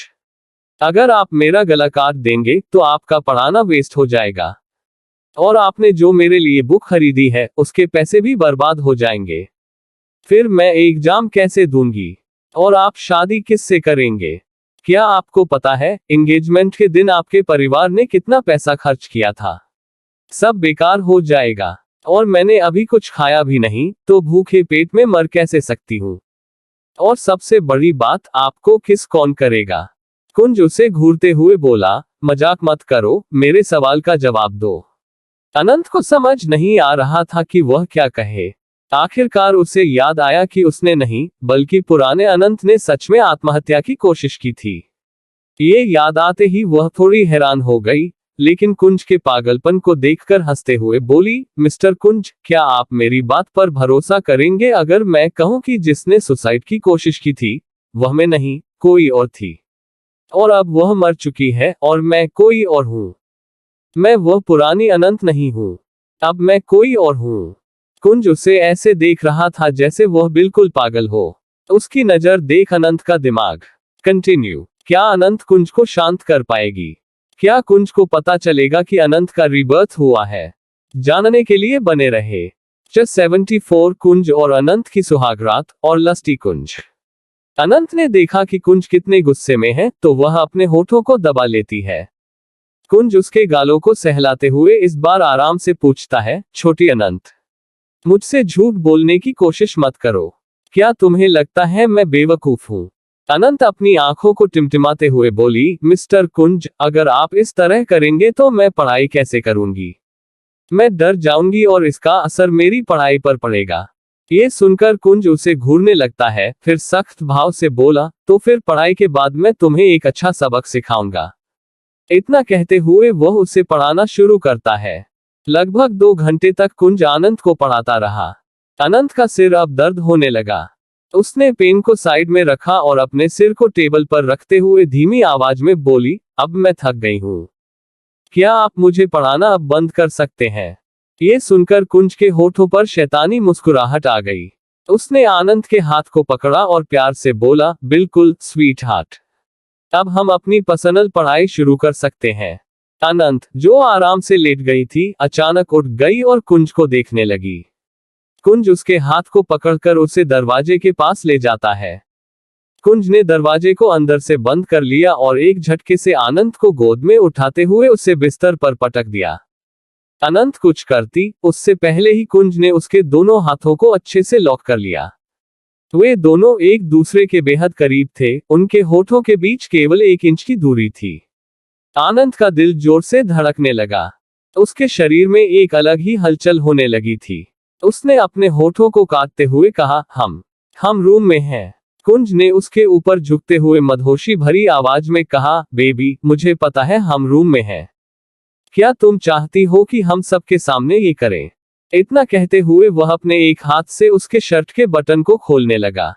अगर आप मेरा गला काट देंगे तो आपका पढ़ाना वेस्ट हो जाएगा, और आपने जो मेरे लिए बुक खरीदी है उसके पैसे भी बर्बाद हो जाएंगे। फिर मैं एग्जाम कैसे दूंगी? और आप शादी किससे करेंगे? क्या आपको पता है एंगेजमेंट के दिन आपके परिवार ने कितना पैसा खर्च किया था? सब बेकार हो जाएगा, और मैंने अभी कुछ खाया भी नहीं, तो भूखे पेट में मर कैसे सकती हूँ? और सबसे बड़ी बात, आपको किस कौन करेगा? कुंज उसे घूरते हुए बोला, मजाक मत करो, मेरे सवाल का जवाब दो। अनंत को समझ नहीं आ रहा था कि वह क्या कहे। आखिरकार उसे याद आया कि उसने नहीं, बल्कि पुराने अनंत ने सच में आत्महत्या की कोशिश की थी। ये याद आते ही वह थोड़ी हैरान हो गई, लेकिन कुंज के पागलपन को देखकर हंसते हुए बोली, मिस्टर कुंज, क्या आप मेरी बात पर भरोसा करेंगे अगर मैं कहूं कि जिसने सुसाइड की कोशिश की थी वह मैं नहीं, कोई और थी और अब वह मर चुकी है और मैं कोई और हूँ। मैं वह पुरानी अनंत नहीं हूँ, अब मैं कोई और हूँ। कुंज उसे ऐसे देख रहा था जैसे वह बिल्कुल पागल हो। उसकी नजर देख अनंत का दिमाग। कंटिन्यू। क्या अनंत कुंज को शांत कर पाएगी? क्या कुंज को पता चलेगा कि अनंत का रीबर्थ हुआ है? जानने के लिए बने रहे। 74 कुंज और अनंत की सुहागरात और लस्टी कुंज। अनंत ने देखा कि कुंज कितने गुस्से में है तो वह अपने होठों को दबा लेती है। कुंज उसके गालों को सहलाते हुए इस बार आराम से पूछता है, छोटी अनंत, मुझसे झूठ बोलने की कोशिश मत करो। क्या तुम्हें लगता है मैं बेवकूफ हूँ? अनंत अपनी आंखों को टिमटिमाते हुए बोली, मिस्टर कुंज, अगर आप इस तरह करेंगे तो मैं पढ़ाई कैसे करूंगी? मैं डर जाऊंगी और इसका असर मेरी पढ़ाई पर पड़ेगा। ये सुनकर कुंज उसे घूरने लगता है, फिर सख्त भाव से बोला, तो फिर पढ़ाई के बाद मैं तुम्हें एक अच्छा सबक सिखाऊंगा। इतना कहते हुए वह उसे पढ़ाना शुरू करता है। लगभग 2 घंटे तक कुंज अनंत को पढ़ाता रहा। अनंत का सिर अब दर्द होने लगा। उसने पेन को साइड में रखा और अपने सिर को टेबल पर रखते हुए धीमी आवाज में बोली, अब मैं थक गई हूँ। क्या आप मुझे पढ़ाना अब बंद कर सकते हैं? ये सुनकर कुंज के होठों पर शैतानी मुस्कुराहट आ गई। उसने आनंद के हाथ को पकड़ा और प्यार से बोला, बिल्कुल स्वीट हार्ट, अब हम अपनी पर्सनल पढ़ाई शुरू कर सकते हैं। अनंत, जो आराम से लेट गई थी, अचानक उठ गई और कुंज को देखने लगी। कुंज उसके हाथ को पकड़कर उसे दरवाजे के पास ले जाता है। कुंज ने दरवाजे को अंदर से बंद कर लिया और एक झटके से आनंद को गोद में उठाते हुए उसे बिस्तर पर पटक दिया। अनंत कुछ करती उससे पहले ही कुंज ने उसके दोनों हाथों को अच्छे से लॉक कर लिया। वे दोनों एक दूसरे के बेहद करीब थे, उनके होठों के बीच केवल 1 इंच की दूरी थी। आनंद का दिल जोर से धड़कने लगा। उसके शरीर में एक अलग ही हलचल होने लगी थी। उसने अपने होठों को काटते हुए कहा, हम रूम में हैं। कुंज ने उसके ऊपर झुकते हुए मदहोशी भरी आवाज में कहा, बेबी, मुझे पता है हम रूम में हैं। क्या तुम चाहती हो कि हम सबके सामने ये करें? इतना कहते हुए वह अपने एक हाथ से उसके शर्ट के बटन को खोलने लगा।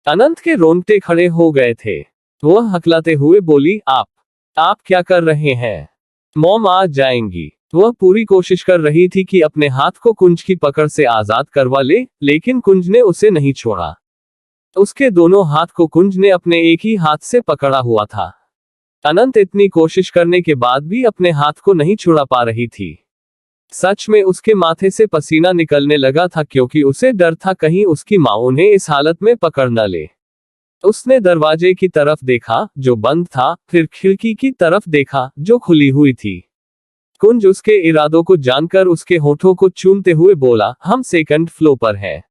अनंत के रोंगटे खड़े हो गए थे। वह हकलाते हुए बोली, आप क्या कर रहे हैं? मॉम आ जाएंगी। वह पूरी कोशिश कर रही थी कि अपने हाथ को कुंज की पकड़ से आजाद करवा ले, लेकिन कुंज ने उसे नहीं छोड़ा। उसके दोनों हाथ को कुंज ने अपने एक ही हाथ से पकड़ा हुआ था। अनंत इतनी कोशिश करने के बाद भी अपने हाथ को नहीं छुड़ा पा रही थी। सच में उसके माथे से पसीना निकलने लगा था क्योंकि उसे डर था कहीं उसकी मां उन्हें इस हालत में पकड़ न ले। उसने दरवाजे की तरफ देखा, जो बंद था, फिर खिड़की की तरफ देखा, जो खुली हुई थी। कुंज उसके इरादों को जानकर उसके होठों को चूमते हुए बोला, हम 2nd फ्लोर पर हैं।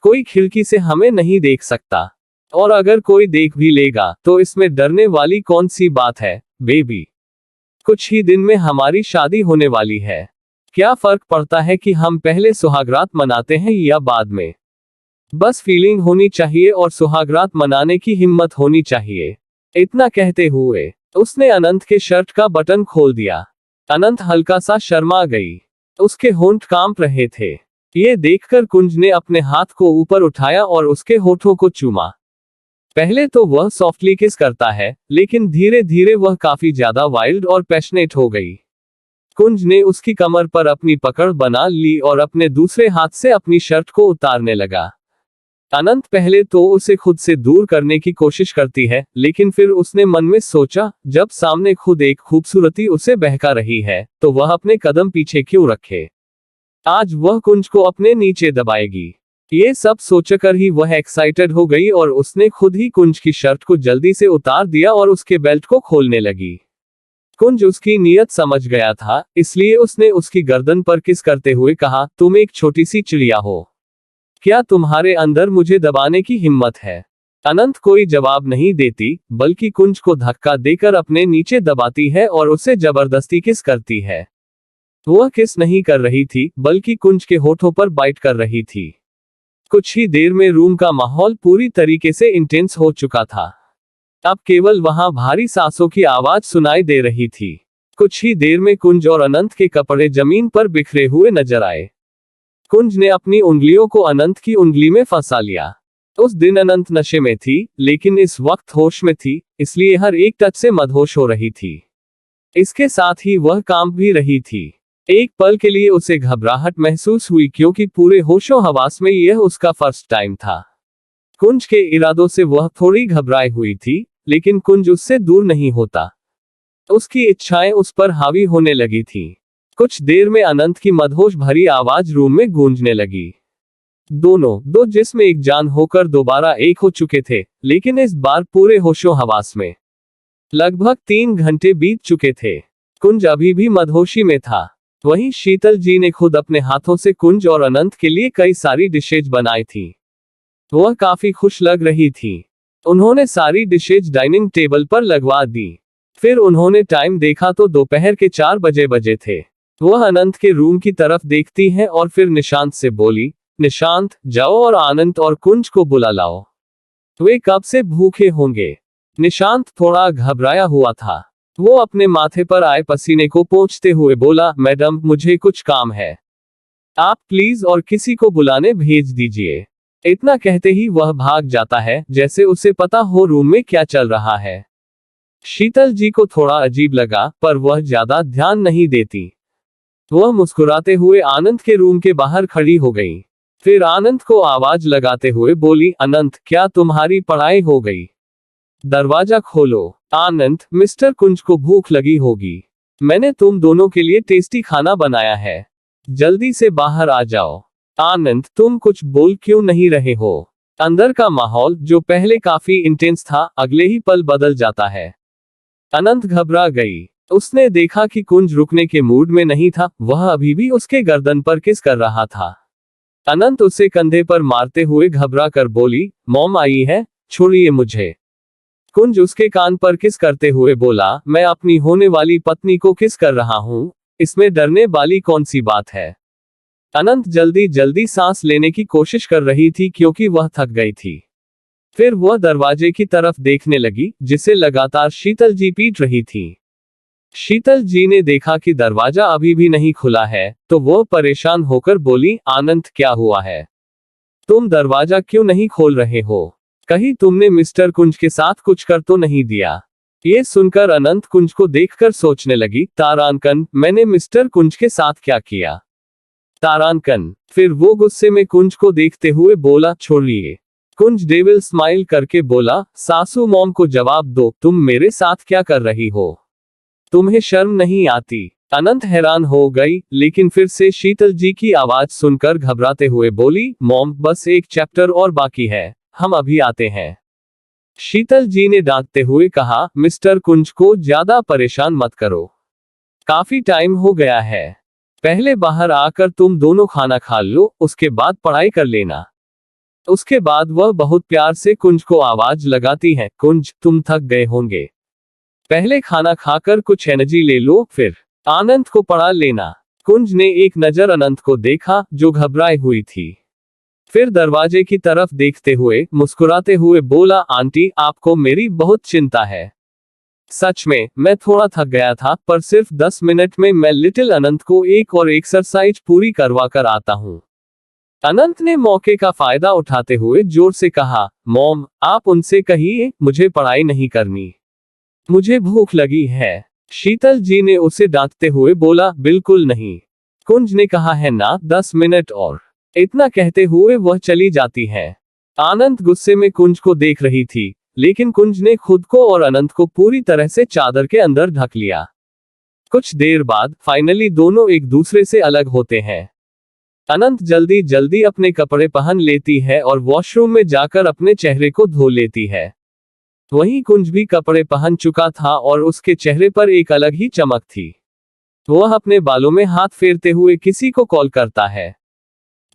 कोई खिड़की से हमें नहीं देख सकता, और अगर कोई देख भी लेगा तो इसमें डरने वाली कौन सी बात है, बेबी? कुछ ही दिन में हमारी शादी होने वाली है। क्या फर्क पड़ता है कि हम पहले सुहागरात मनाते हैं या बाद में? बस फीलिंग होनी चाहिए और सुहागरात मनाने की हिम्मत होनी चाहिए। इतना कहते हुए उसने अनंत के शर्ट का बटन खोल दिया। अनंत हल्का सा शर्मा गई। उसके होंठ कांप रहे थे। ये देखकर कुंज ने अपने हाथ को ऊपर उठाया और उसके होठों को चूमा। पहले तो वह सॉफ्टली किस करता है, लेकिन धीरे धीरे वह काफी ज्यादा वाइल्ड और पैशनेट हो गई। कुंज ने उसकी कमर पर अपनी पकड़ बना ली और अपने दूसरे हाथ से अपनी शर्ट को उतारने लगा। अनंत पहले तो उसे खुद से दूर करने की कोशिश करती है, लेकिन फिर उसने मन में सोचा, जब सामने खुद एक खूबसूरती उसे बहका रही है, तो वह अपने कदम पीछे क्यों रखे? आज वह कुंज को अपने नीचे दबाएगी। ये सब सोचकर ही वह एक्साइटेड हो गई और उसने खुद ही कुंज की शर्ट को जल्दी से उतार दिया और उसके बेल्ट को खोलने लगी। कुंज उसकी नीयत समझ गया था, इसलिए उसने उसकी गर्दन पर किस करते हुए कहा, तुम एक छोटी सी चिड़िया हो। क्या तुम्हारे अंदर मुझे दबाने की हिम्मत है? अनंत कोई जवाब नहीं देती, बल्कि कुंज को धक्का देकर अपने नीचे दबाती है और उसे जबरदस्ती किस करती है। वह किस नहीं कर रही थी, बल्कि कुंज के होठों पर बाइट कर रही थी। कुछ ही देर में रूम का माहौल पूरी तरीके से इंटेंस हो चुका था। अब केवल वहां भारी सांसों की आवाज सुनाई दे रही थी। कुछ ही देर में कुंज और अनंत के कपड़े जमीन पर बिखरे हुए नजर आए। कुंज ने अपनी उंगलियों को अनंत की उंगली में फंसा लिया। उस दिन अनंत नशे में थी, लेकिन इस वक्त होश में थी, इसलिए हर एक टच से मदहोश हो रही थी। इसके साथ ही वह कांप भी रही थी। एक पल के लिए उसे घबराहट महसूस हुई, क्योंकि पूरे होशो हवास में यह उसका फर्स्ट टाइम था। कुंज के इरादों से वह थोड़ी घबराई हुई थी, लेकिन कुंज उससे दूर नहीं होता। उसकी इच्छाएं उस पर हावी होने लगी थी। कुछ देर में अनंत की मदहोश भरी आवाज रूम में गूंजने लगी। दोनों दो जिस्म एक जान होकर दोबारा एक हो चुके थे, लेकिन इस बार पूरे होशो हवास में। लगभग 3 घंटे बीत चुके थे। कुंज अभी भी मदहोशी में था। वहीं शीतल जी ने खुद अपने हाथों से कुंज और अनंत के लिए कई सारी डिशेज बनाई थी। वह काफी खुश लग रही थी। उन्होंने सारी डिशेज डाइनिंग टेबल पर लगवा दी। फिर उन्होंने टाइम देखा तो दोपहर के 4 बजे थे। वह अनंत के रूम की तरफ देखती है और फिर निशांत से बोली, निशांत, जाओ और आनंद और कुंज को बुला लाओ। वे कब से भूखे होंगे। निशांत थोड़ा घबराया हुआ था। वो अपने माथे पर आए पसीने को पोंछते हुए बोला, मैडम, मुझे कुछ काम है। आप प्लीज और किसी को बुलाने भेज दीजिए। इतना कहते ही वह भाग जाता है, जैसे उसे पता हो रूम में क्या चल रहा है। शीतल जी को थोड़ा अजीब लगा, पर वह ज्यादा ध्यान नहीं देती। वह मुस्कुराते हुए आनंद के रूम के बाहर खड़ी हो गई। फिर आनंद को आवाज लगाते हुए बोली, अनंत, क्या तुम्हारी पढ़ाई हो गई? दरवाजा खोलो। आनंद, मिस्टर कुंज को भूख लगी होगी। मैंने तुम दोनों के लिए टेस्टी खाना बनाया है। जल्दी से बाहर आ जाओ। आनंद, तुम कुछ बोल क्यों नहीं रहे हो? अंदर का माहौल, जो पहले काफी इंटेंस था, अगले ही पल बदल जाता है। अनंत घबरा गई। उसने देखा कि कुंज रुकने के मूड में नहीं था। वह अभी भी उसके गर्दन पर किस कर रहा था। अनंत उसे कंधे पर मारते हुए घबरा कर बोली, मॉम आई है, छोड़िए मुझे। कुंज उसके कान पर किस करते हुए बोला, मैं अपनी होने वाली पत्नी को किस कर रहा हूँ, इसमें डरने वाली कौन सी बात है। अनंत जल्दी जल्दी सांस लेने की कोशिश कर रही थी, क्योंकि वह थक गई थी। फिर वह दरवाजे की तरफ देखने लगी, जिसे लगातार शीतल जी पीट रही थी। शीतल जी ने देखा कि दरवाजा अभी भी नहीं खुला है, तो वह परेशान होकर बोली, आनंद, क्या हुआ है? तुम दरवाजा क्यों नहीं खोल रहे हो? कहीं तुमने मिस्टर कुंज के साथ कुछ कर तो नहीं दिया? ये सुनकर अनंत कुंज को देखकर सोचने लगी, तारांकन, मैंने मिस्टर कुंज के साथ क्या किया? तारांकन। फिर वो गुस्से में कुंज को देखते हुए बोला, छोड़िए। कुंज डेविल स्माइल करके बोला, सासू मॉम को जवाब दो, तुम मेरे साथ क्या कर रही हो? तुम्हें शर्म नहीं आती? अनंत हैरान हो गई, लेकिन फिर से शीतल जी की आवाज सुनकर घबराते हुए बोली, मॉम, बस एक चैप्टर और बाकी है, हम अभी आते हैं। शीतल जी ने डांटते हुए कहा, मिस्टर कुंज को ज्यादा परेशान मत करो। काफी टाइम हो गया है। पहले बाहर आकर तुम दोनों खाना खा लो, उसके बाद पढ़ाई कर लेना। उसके बाद वह बहुत प्यार से कुंज को आवाज लगाती है, कुंज, तुम थक गए होंगे। पहले खाना खाकर कुछ एनर्जी ले लो, फिर आनंद को पढ़ा लेना। कुंज ने एक नजर अनंत को देखा, जो घबराई हुई थी। फिर दरवाजे की तरफ देखते हुए मुस्कुराते हुए बोला, आंटी, आपको मेरी बहुत चिंता है। सच में, मैं थोड़ा थक गया था, पर सिर्फ 10 मिनट में मैं लिटिल अनंत को एक और एक्सरसाइज पूरी करवा कर आता हूँ। अनंत ने मौके का फायदा उठाते हुए जोर से कहा, मॉम, आप उनसे कहिए, मुझे पढ़ाई नहीं करनी। मुझे भूख लगी है। शीतल जी ने उसे डांटते हुए बोला, बिल्कुल नहीं। कुंज ने कहा है ना, 10 मिनट और। इतना कहते हुए वह चली जाती है। आनंद गुस्से में कुंज को देख रही थी, लेकिन कुंज ने खुद को और अनंत को पूरी तरह से चादर के अंदर ढक लिया। कुछ देर बाद फाइनली दोनों एक दूसरे से अलग होते हैं। अनंत जल्दी जल्दी अपने कपड़े पहन लेती है और वॉशरूम में जाकर अपने चेहरे को धो लेती है। वहीं कुंज भी कपड़े पहन चुका था और उसके चेहरे पर एक अलग ही चमक थी। वह अपने बालों में हाथ फेरते हुए किसी को कॉल करता है।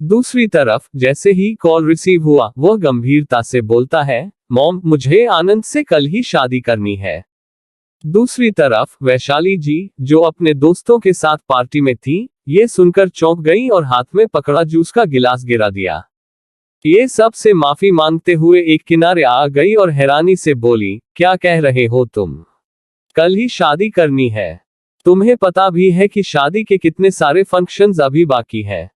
दूसरी तरफ जैसे ही कॉल रिसीव हुआ, वह गंभीरता से बोलता है, मॉम, मुझे आनंद से कल ही शादी करनी है। दूसरी तरफ वैशाली जी, जो अपने दोस्तों के साथ पार्टी में थी, ये सुनकर चौंक गई और हाथ में पकड़ा जूस का गिलास गिरा दिया। ये सब से माफी मांगते हुए एक किनारे आ गई और हैरानी से बोली, क्या कह रहे हो तुम? कल ही शादी करनी है? तुम्हें पता भी है कि शादी के कितने सारे फंक्शंस अभी बाकी हैं?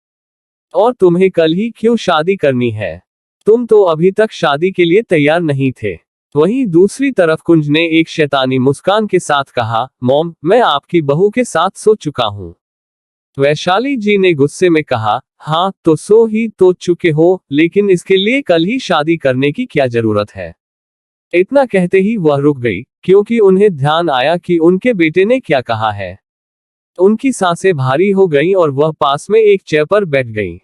और तुम्हें कल ही क्यों शादी करनी है? तुम तो अभी तक शादी के लिए तैयार नहीं थे। वहीं दूसरी तरफ कुंज ने एक शैतानी मुस्कान के साथ कहा, मॉम, मैं आपकी बहू के साथ सो चुका हूँ। वैशाली जी ने गुस्से में कहा, हाँ तो सो ही तो चुके हो, लेकिन इसके लिए कल ही शादी करने की क्या जरूरत है। इतना कहते ही वह रुक गई, क्योंकि उन्हें ध्यान आया कि उनके बेटे ने क्या कहा है। उनकी सांसें भारी हो गईं और वह पास में एक चेयर पर बैठ गईं।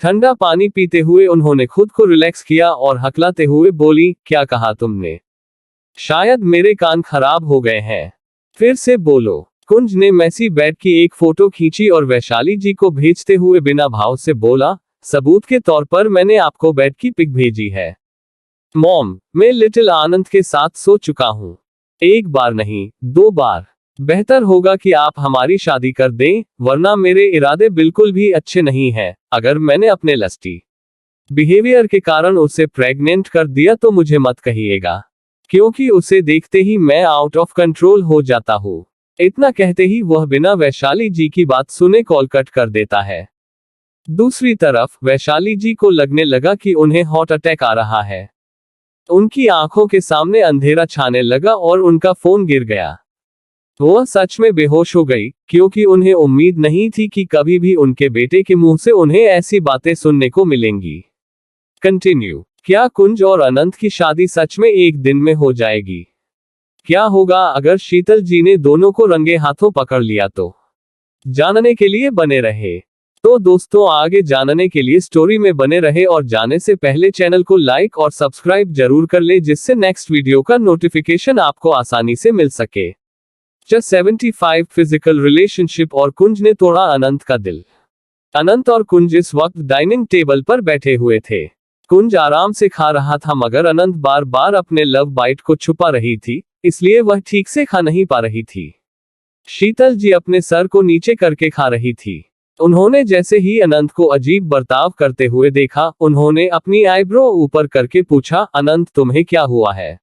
ठंडा पानी पीते हुए उन्होंने खुद को रिलैक्स किया और हकलाते हुए बोली, क्या कहा तुमने? शायद मेरे कान खराब हो गए हैं। फिर से बोलो। कुंज ने मैसी बेड की एक फोटो खींची और वैशाली जी को भेजते हुए बिना भाव से बोला, सबूत के तौर पर मैंने आपको बेड की पिक भेजी है। मॉम, मैं लिटिल आनंद के साथ सो चुका हूं। एक बार नहीं, 2 बार। बेहतर होगा कि आप हमारी शादी कर दें, वरना मेरे इरादे बिल्कुल भी अच्छे नहीं हैं। अगर मैंने अपने लस्टी बिहेवियर के कारण उसे प्रेग्नेंट कर दिया तो मुझे मत कहिएगा, क्योंकि उसे देखते ही मैं आउट ऑफ कंट्रोल हो जाता हूँ। इतना कहते ही वह बिना वैशाली जी की बात सुने कॉल कट कर देता है। दूसरी तरफ वैशाली जी को लगने लगा कि उन्हें हार्ट अटैक आ रहा है। उनकी आंखों के सामने अंधेरा छाने लगा और उनका फोन गिर गया। वह सच में बेहोश हो गई, क्योंकि उन्हें उम्मीद नहीं थी कि कभी भी उनके बेटे के मुंह से उन्हें ऐसी बातें सुनने को मिलेंगी। कंटिन्यू। क्या कुंज और अनंत की शादी सच में एक दिन में हो जाएगी? क्या होगा अगर शीतल जी ने दोनों को रंगे हाथों पकड़ लिया तो? जानने के लिए बने रहे। तो दोस्तों, आगे जानने के लिए स्टोरी में बने रहे और जाने से पहले चैनल को लाइक और सब्सक्राइब जरूर कर ले, जिससे नेक्स्ट वीडियो का नोटिफिकेशन आपको आसानी से मिल सके। जस्ट 75 फिजिकल रिलेशनशिप और कुंज ने तोड़ा अनंत का दिल। अनंत और कुंज इस वक्त डाइनिंग टेबल पर बैठे हुए थे। कुंज आराम से खा रहा था, मगर अनंत बार बार अपने लव बाइट को छुपा रही थी, इसलिए वह ठीक से खा नहीं पा रही थी। शीतल जी अपने सर को नीचे करके खा रही थी। उन्होंने जैसे ही अनंत को अजीब बर्ताव करते हुए देखा, उन्होंने अपनी आईब्रो ऊपर करके पूछा, अनंत, तुम्हें क्या हुआ है?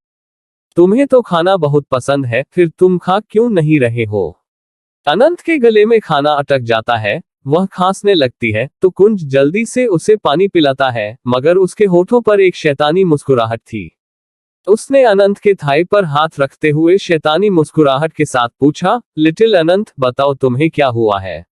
तुम्हें तो खाना बहुत पसंद है, फिर तुम खा क्यों नहीं रहे हो? अनंत के गले में खाना अटक जाता है, वह खांसने लगती है, तो कुंज जल्दी से उसे पानी पिलाता है, मगर उसके होठों पर एक शैतानी मुस्कुराहट थी। उसने अनंत के थाई पर हाथ रखते हुए शैतानी मुस्कुराहट के साथ पूछा, लिटिल अनंत, बताओ तुम्हें क्या हुआ है?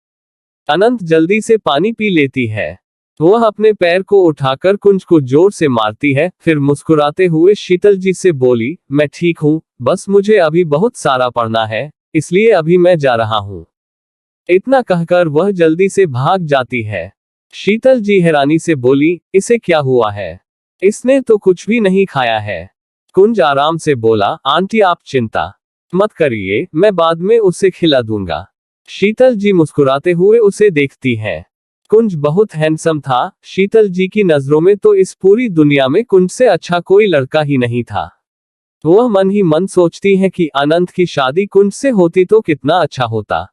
अनंत जल्दी से पानी पी लेती है। वह अपने पैर को उठाकर कुंज को जोर से मारती है, फिर मुस्कुराते हुए शीतल जी से बोली, मैं ठीक हूँ, बस मुझे अभी बहुत सारा पढ़ना है, इसलिए अभी मैं जा रहा हूँ। इतना कहकर वह जल्दी से भाग जाती है। शीतल जी हैरानी से बोली, इसे क्या हुआ है? इसने तो कुछ भी नहीं खाया है। कुंज आराम से बोला, आंटी आप चिंता मत करिए, मैं बाद में उसे खिला दूंगा। शीतल जी मुस्कुराते हुए उसे देखती हैं। कुंज बहुत हैंडसम था। शीतल जी की नजरों में तो इस पूरी दुनिया में कुंज से अच्छा कोई लड़का ही नहीं था। वह मन ही मन सोचती है कि अनंत की शादी कुंज से होती तो कितना अच्छा होता,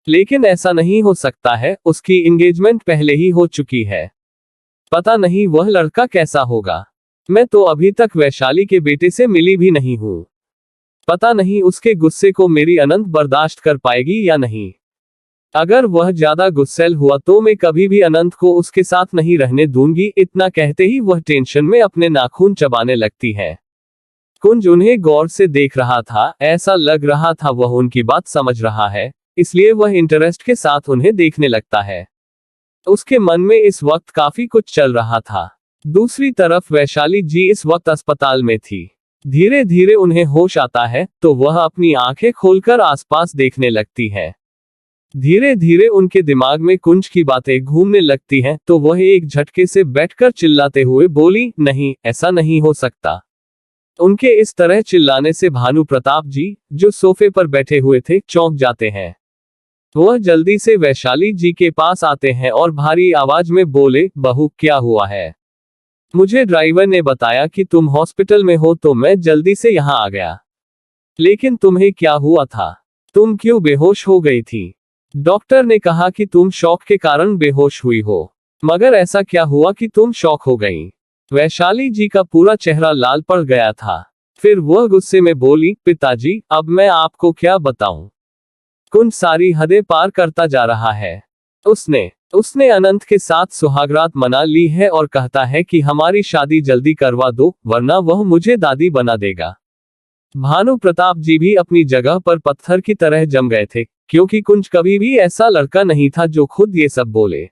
लेकिन ऐसा नहीं हो सकता है, उसकी एंगेजमेंट पहले ही हो चुकी है। पता नहीं वह लड़का कैसा होगा। मैं तो अभी तक वैशाली के बेटे से मिली भी नहीं हूँ। पता नहीं उसके गुस्से को मेरी अनंत बर्दाश्त कर पाएगी या नहीं। अगर वह ज्यादा गुस्सैल हुआ तो मैं कभी भी अनंत को उसके साथ नहीं रहने दूंगी। इतना कहते ही वह टेंशन में अपने नाखून चबाने लगती है। कुंज उन्हें गौर से देख रहा था, ऐसा लग रहा था वह उनकी बात समझ रहा है, इसलिए वह इंटरेस्ट के साथ उन्हें देखने लगता है। उसके मन में इस वक्त काफी कुछ चल रहा था। दूसरी तरफ वैशाली जी इस वक्त अस्पताल में थी। धीरे धीरे उन्हें होश आता है, तो वह अपनी आंखें खोलकर आसपास देखने लगती है। धीरे धीरे उनके दिमाग में कुंज की बातें घूमने लगती हैं, तो वह एक झटके से बैठकर चिल्लाते हुए बोली, नहीं, ऐसा नहीं हो सकता। उनके इस तरह चिल्लाने से भानु प्रताप जी, जो सोफे पर बैठे हुए थे, चौंक जाते हैं। वह जल्दी से वैशाली जी के पास आते हैं और भारी आवाज में बोले, बहू, क्या हुआ है? मुझे ड्राइवर ने बताया कि तुम हॉस्पिटल में हो, तो मैं जल्दी से यहाँ आ गया। लेकिन तुम्हें क्या हुआ था? तुम क्यों बेहोश हो गई थी? डॉक्टर ने कहा कि तुम शॉक के कारण बेहोश हुई हो, मगर ऐसा क्या हुआ कि तुम शॉक हो गई? वैशाली जी का पूरा चेहरा लाल पड़ गया था। फिर वह गुस्से में बोली, पिताजी, अब मैं आपको क्या बताऊं? कुंज सारी हदें पार करता जा रहा है। उसने उसने अनंत के साथ सुहागरात मना ली है और कहता है कि हमारी शादी जल्दी करवा दो वरना वह मुझे दादी बना देगा। भानु प्रताप जी भी अपनी जगह पर पत्थर की तरह जम गए थे, क्योंकि कुंज कभी भी ऐसा लड़का नहीं था जो खुद ये सब बोले।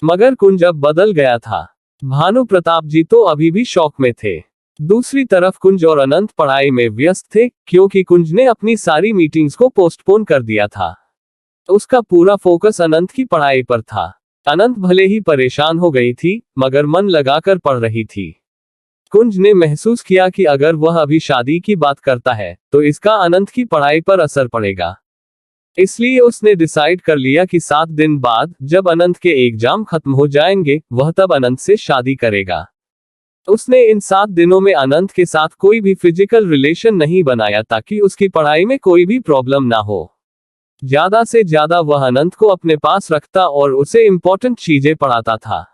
मगर कुंज अब बदल गया था। भानु प्रताप जी तो अभी भी शौक में थे। दूसरी तरफ कुंज और अनंत पढ़ाई में व्यस्त थे, क्योंकि कुंज ने अपनी सारी मीटिंग्स को पोस्टपोन कर दिया था। उसका पूरा फोकस अनंत की पढ़ाई पर था। अनंत भले ही परेशान हो गई थी, मगर मन लगाकर पढ़ रही थी। कुंज ने महसूस किया कि अगर वह अभी शादी की बात करता है तो इसका अनंत की पढ़ाई पर असर पड़ेगा। इसलिए उसने डिसाइड कर लिया कि 7 दिन बाद जब अनंत के एग्जाम खत्म हो जाएंगे वह तब अनंत से शादी करेगा। उसने इन 7 दिनों में अनंत के साथ कोई भी फिजिकल रिलेशन नहीं बनाया ताकि उसकी पढ़ाई में कोई भी प्रॉब्लम ना हो। ज्यादा से ज्यादा वह अनंत को अपने पास रखता और उसे इंपॉर्टेंट चीजें पढ़ाता था।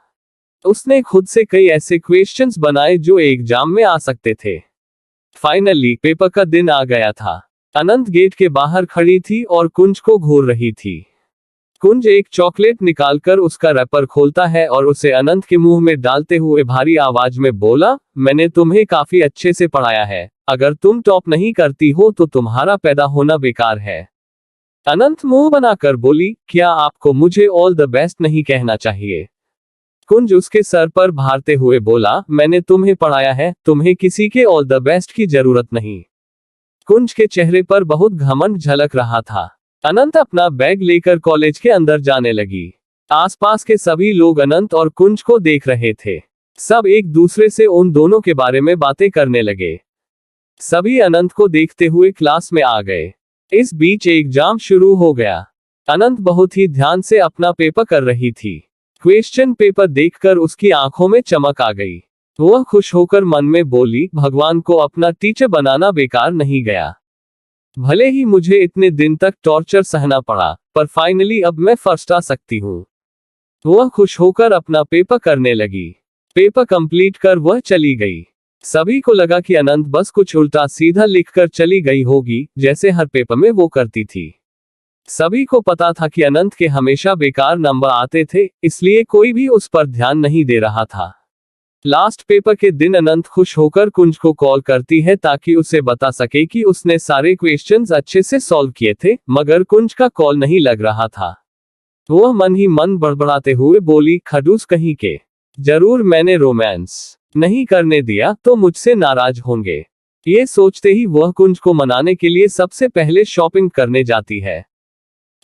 उसने खुद से कई ऐसे क्वेश्चंस बनाए जो एग्जाम में आ सकते थे। फाइनली पेपर का दिन आ गया था। अनंत गेट के बाहर खड़ी थी और कुंज को घूर रही थी। कुंज एक चॉकलेट निकालकर उसका रैपर खोलता है और उसे अनंत के मुंह में डालते हुए भारी आवाज में बोला, मैंने तुम्हें काफी अच्छे से पढ़ाया है, अगर तुम टॉप नहीं करती हो तो तुम्हारा पैदा होना बेकार है। अनंत मुंह बनाकर बोली, क्या आपको मुझे ऑल द बेस्ट नहीं कहना चाहिए? कुंज उसके सर पर भारते हुए बोला, मैंने तुम्हें पढ़ाया है, तुम्हें किसी के ऑल द बेस्ट की जरूरत नहीं। कुंज के चेहरे पर बहुत घमंड झलक रहा था। अनंत अपना बैग लेकर कॉलेज के अंदर जाने लगी। आसपास के सभी लोग अनंत और कुंज को देख रहे थे। सब एक दूसरे से उन दोनों के बारे में बातें करने लगे। सभी अनंत को देखते हुए क्लास में आ गए। इस बीच एग्जाम शुरू हो गया। अनंत बहुत ही ध्यान से अपना पेपर कर रही थी। क्वेश्चन पेपर देखकर उसकी आंखों में चमक आ गई। वह खुश होकर मन में बोली, भगवान को अपना टीचर बनाना बेकार नहीं गया। भले ही मुझे इतने दिन तक टॉर्चर सहना पड़ा, पर फाइनली अब मैं फर्स्ट आ सकती हूँ। वह खुश होकर अपना पेपर करने लगी। पेपर कंप्लीट कर वह चली गई। सभी को लगा कि अनंत बस कुछ उल्टा सीधा लिखकर चली गई होगी, जैसे हर पेपर में वो करती थी। सभी को पता था कि अनंत के हमेशा बेकार नंबर आते थे, इसलिए कोई भी उस पर ध्यान नहीं दे रहा था। लास्ट पेपर के दिन अनंत खुश होकर कुंज को कॉल करती है ताकि उसे बता सके कि उसने सारे क्वेश्चंस अच्छे से सॉल्व किए थे, मगर कुंज का कॉल नहीं लग रहा था। वह मन ही मन बड़बड़ाते हुए बोली, खड़ूस कहीं के, जरूर मैंने रोमांस नहीं करने दिया तो मुझसे नाराज होंगे। ये सोचते ही वह कुंज को मनाने के लिए सबसे पहले शॉपिंग करने जाती है।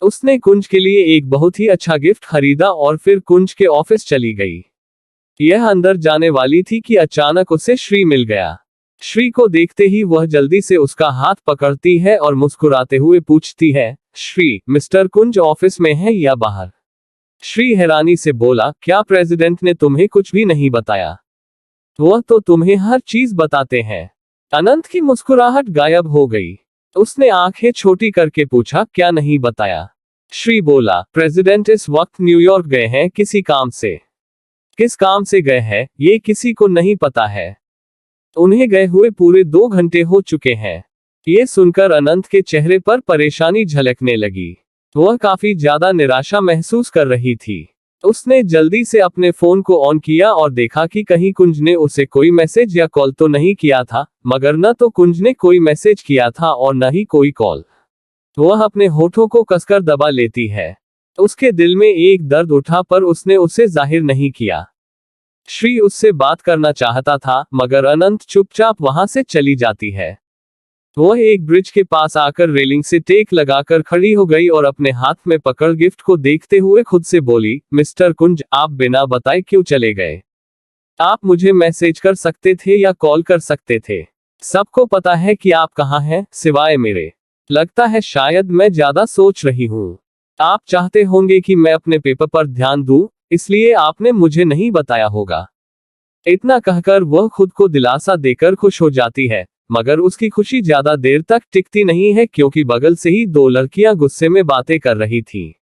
उसने कुंज के लिए एक बहुत ही अच्छा गिफ्ट खरीदा और फिर कुंज के ऑफिस चली गई। यह अंदर जाने वाली थी कि अचानक उसे श्री मिल गया। श्री को देखते ही वह जल्दी से उसका हाथ पकड़ती है और मुस्कुराते हुए पूछती है, श्री, मिस्टर कुंज ऑफिस में है या बाहर? श्री हैरानी से बोला, क्या प्रेसिडेंट ने तुम्हें कुछ भी नहीं बताया? वह तो तुम्हें हर चीज बताते हैं। अनंत की मुस्कुराहट गायब हो गई। उसने आंखें छोटी करके पूछा, क्या नहीं बताया? श्री बोला, प्रेसिडेंट इस वक्त न्यूयॉर्क गए हैं किसी काम से। किस काम से गए हैं ये किसी को नहीं पता है। उन्हें गए हुए पूरे 2 घंटे हो चुके हैं। ये सुनकर अनंत के चेहरे पर परेशानी झलकने लगी। वह काफी ज्यादा निराशा महसूस कर रही थी। उसने जल्दी से अपने फोन को ऑन किया और देखा कि कहीं कुंज ने उसे कोई मैसेज या कॉल तो नहीं किया था, मगर न तो कुंज ने कोई मैसेज किया था और न ही कोई कॉल। वह अपने होठों को कसकर दबा लेती है। उसके दिल में एक दर्द उठा पर उसने उसे जाहिर नहीं किया। श्री उससे बात करना चाहता था, मगर अनंत चुपचाप वहां से चली जाती है। वह एक ब्रिज के पास आकर रेलिंग से टेक लगाकर खड़ी हो गई और अपने हाथ में पकड़ गिफ्ट को देखते हुए खुद से बोली, मिस्टर कुंज, आप बिना बताए क्यों चले गए? आप मुझे मैसेज कर सकते थे या कॉल कर सकते थे। सबको पता है कि आप कहाँ हैं, सिवाय मेरे। लगता है शायद मैं ज्यादा सोच रही हूँ। आप चाहते होंगे कि मैं अपने पेपर पर ध्यान दूं, इसलिए आपने मुझे नहीं बताया होगा। इतना कहकर वह खुद को दिलासा देकर खुश हो जाती है, मगर उसकी खुशी ज्यादा देर तक टिकती नहीं है, क्योंकि बगल से ही 2 लड़कियां गुस्से में बातें कर रही थीं।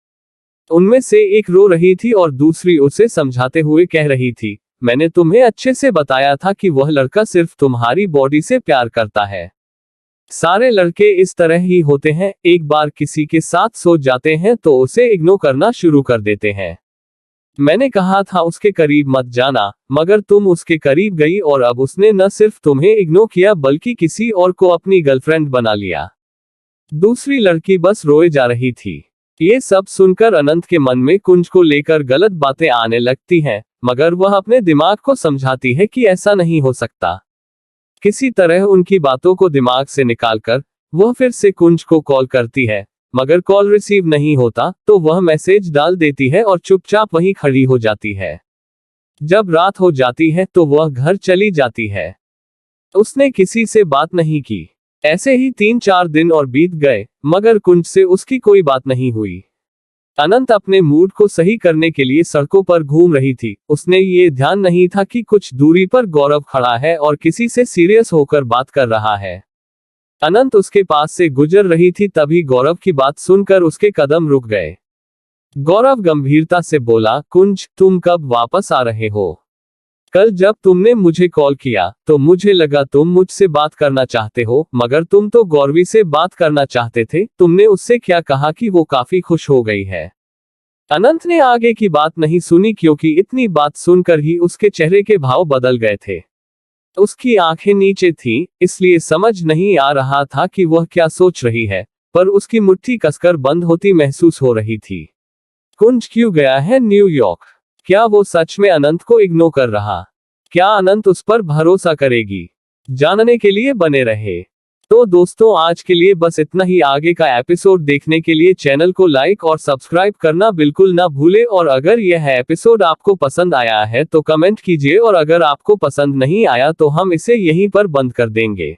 उनमें से एक रो रही थी और दूसरी उसे समझाते हुए कह रही थी, मैंने तुम्हें अच्छे से बताया था कि वह लड़का सिर्फ तुम्हारी बॉडी से प्यार करता है। सारे लड़के इस तरह ही होते हैं, एक बार किसी के साथ सो जाते हैं तो उसे इग्नोर करना शुरू कर देते हैं। मैंने कहा था उसके करीब मत जाना, मगर तुम उसके करीब गई और अब उसने न सिर्फ तुम्हें इग्नोर किया बल्कि किसी और को अपनी गर्लफ्रेंड बना लिया। दूसरी लड़की बस रोए जा रही थी। ये सब सुनकर अनंत के मन में कुंज को लेकर गलत बातें आने लगती हैं, मगर वह अपने दिमाग को समझाती है कि ऐसा नहीं हो सकता। किसी तरह उनकी बातों को दिमाग से निकालकर वह फिर से कुंज को कॉल करती है, मगर कॉल रिसीव नहीं होता तो वह मैसेज डाल देती है और चुपचाप वहीं खड़ी हो जाती है। जब रात हो जाती है तो वह घर चली जाती है। उसने किसी से बात नहीं की। ऐसे ही 3-4 दिन और बीत गए, मगर कुंज से उसकी कोई बात नहीं हुई। अनंत अपने मूड को सही करने के लिए सड़कों पर घूम रही थी। उसने ये ध्यान नहीं था कि कुछ दूरी पर गौरव खड़ा है और किसी से सीरियस होकर बात कर रहा है। अनंत उसके पास से गुजर रही थी, तभी गौरव की बात सुनकर उसके कदम रुक गए। गौरव गंभीरता से बोला, कुंज, तुम कब वापस आ रहे हो? कल जब तुमने मुझे कॉल किया तो मुझे लगा तुम मुझसे बात करना चाहते हो, मगर तुम तो गौरवी से बात करना चाहते थे। तुमने उससे क्या कहा कि वो काफी खुश हो गई है? अनंत ने आगे की बात नहीं सुनी, क्योंकि इतनी बात सुनकर ही उसके चेहरे के भाव बदल गए थे। उसकी आंखें नीचे थीं, इसलिए समझ नहीं आ रहा था कि वह क्या सोच रही है, पर उसकी मुट्ठी कसकर बंद होती महसूस हो रही थी। कुंज क्यों गया है न्यूयॉर्क? क्या वो सच में अनंत को इग्नोर कर रहा? क्या अनंत उस पर भरोसा करेगी? जानने के लिए बने रहे। तो दोस्तों, आज के लिए बस इतना ही। आगे का एपिसोड देखने के लिए चैनल को लाइक और सब्सक्राइब करना बिल्कुल ना भूले। और अगर यह एपिसोड आपको पसंद आया है तो कमेंट कीजिए, और अगर आपको पसंद नहीं आया तो हम इसे यहीं पर बंद कर देंगे।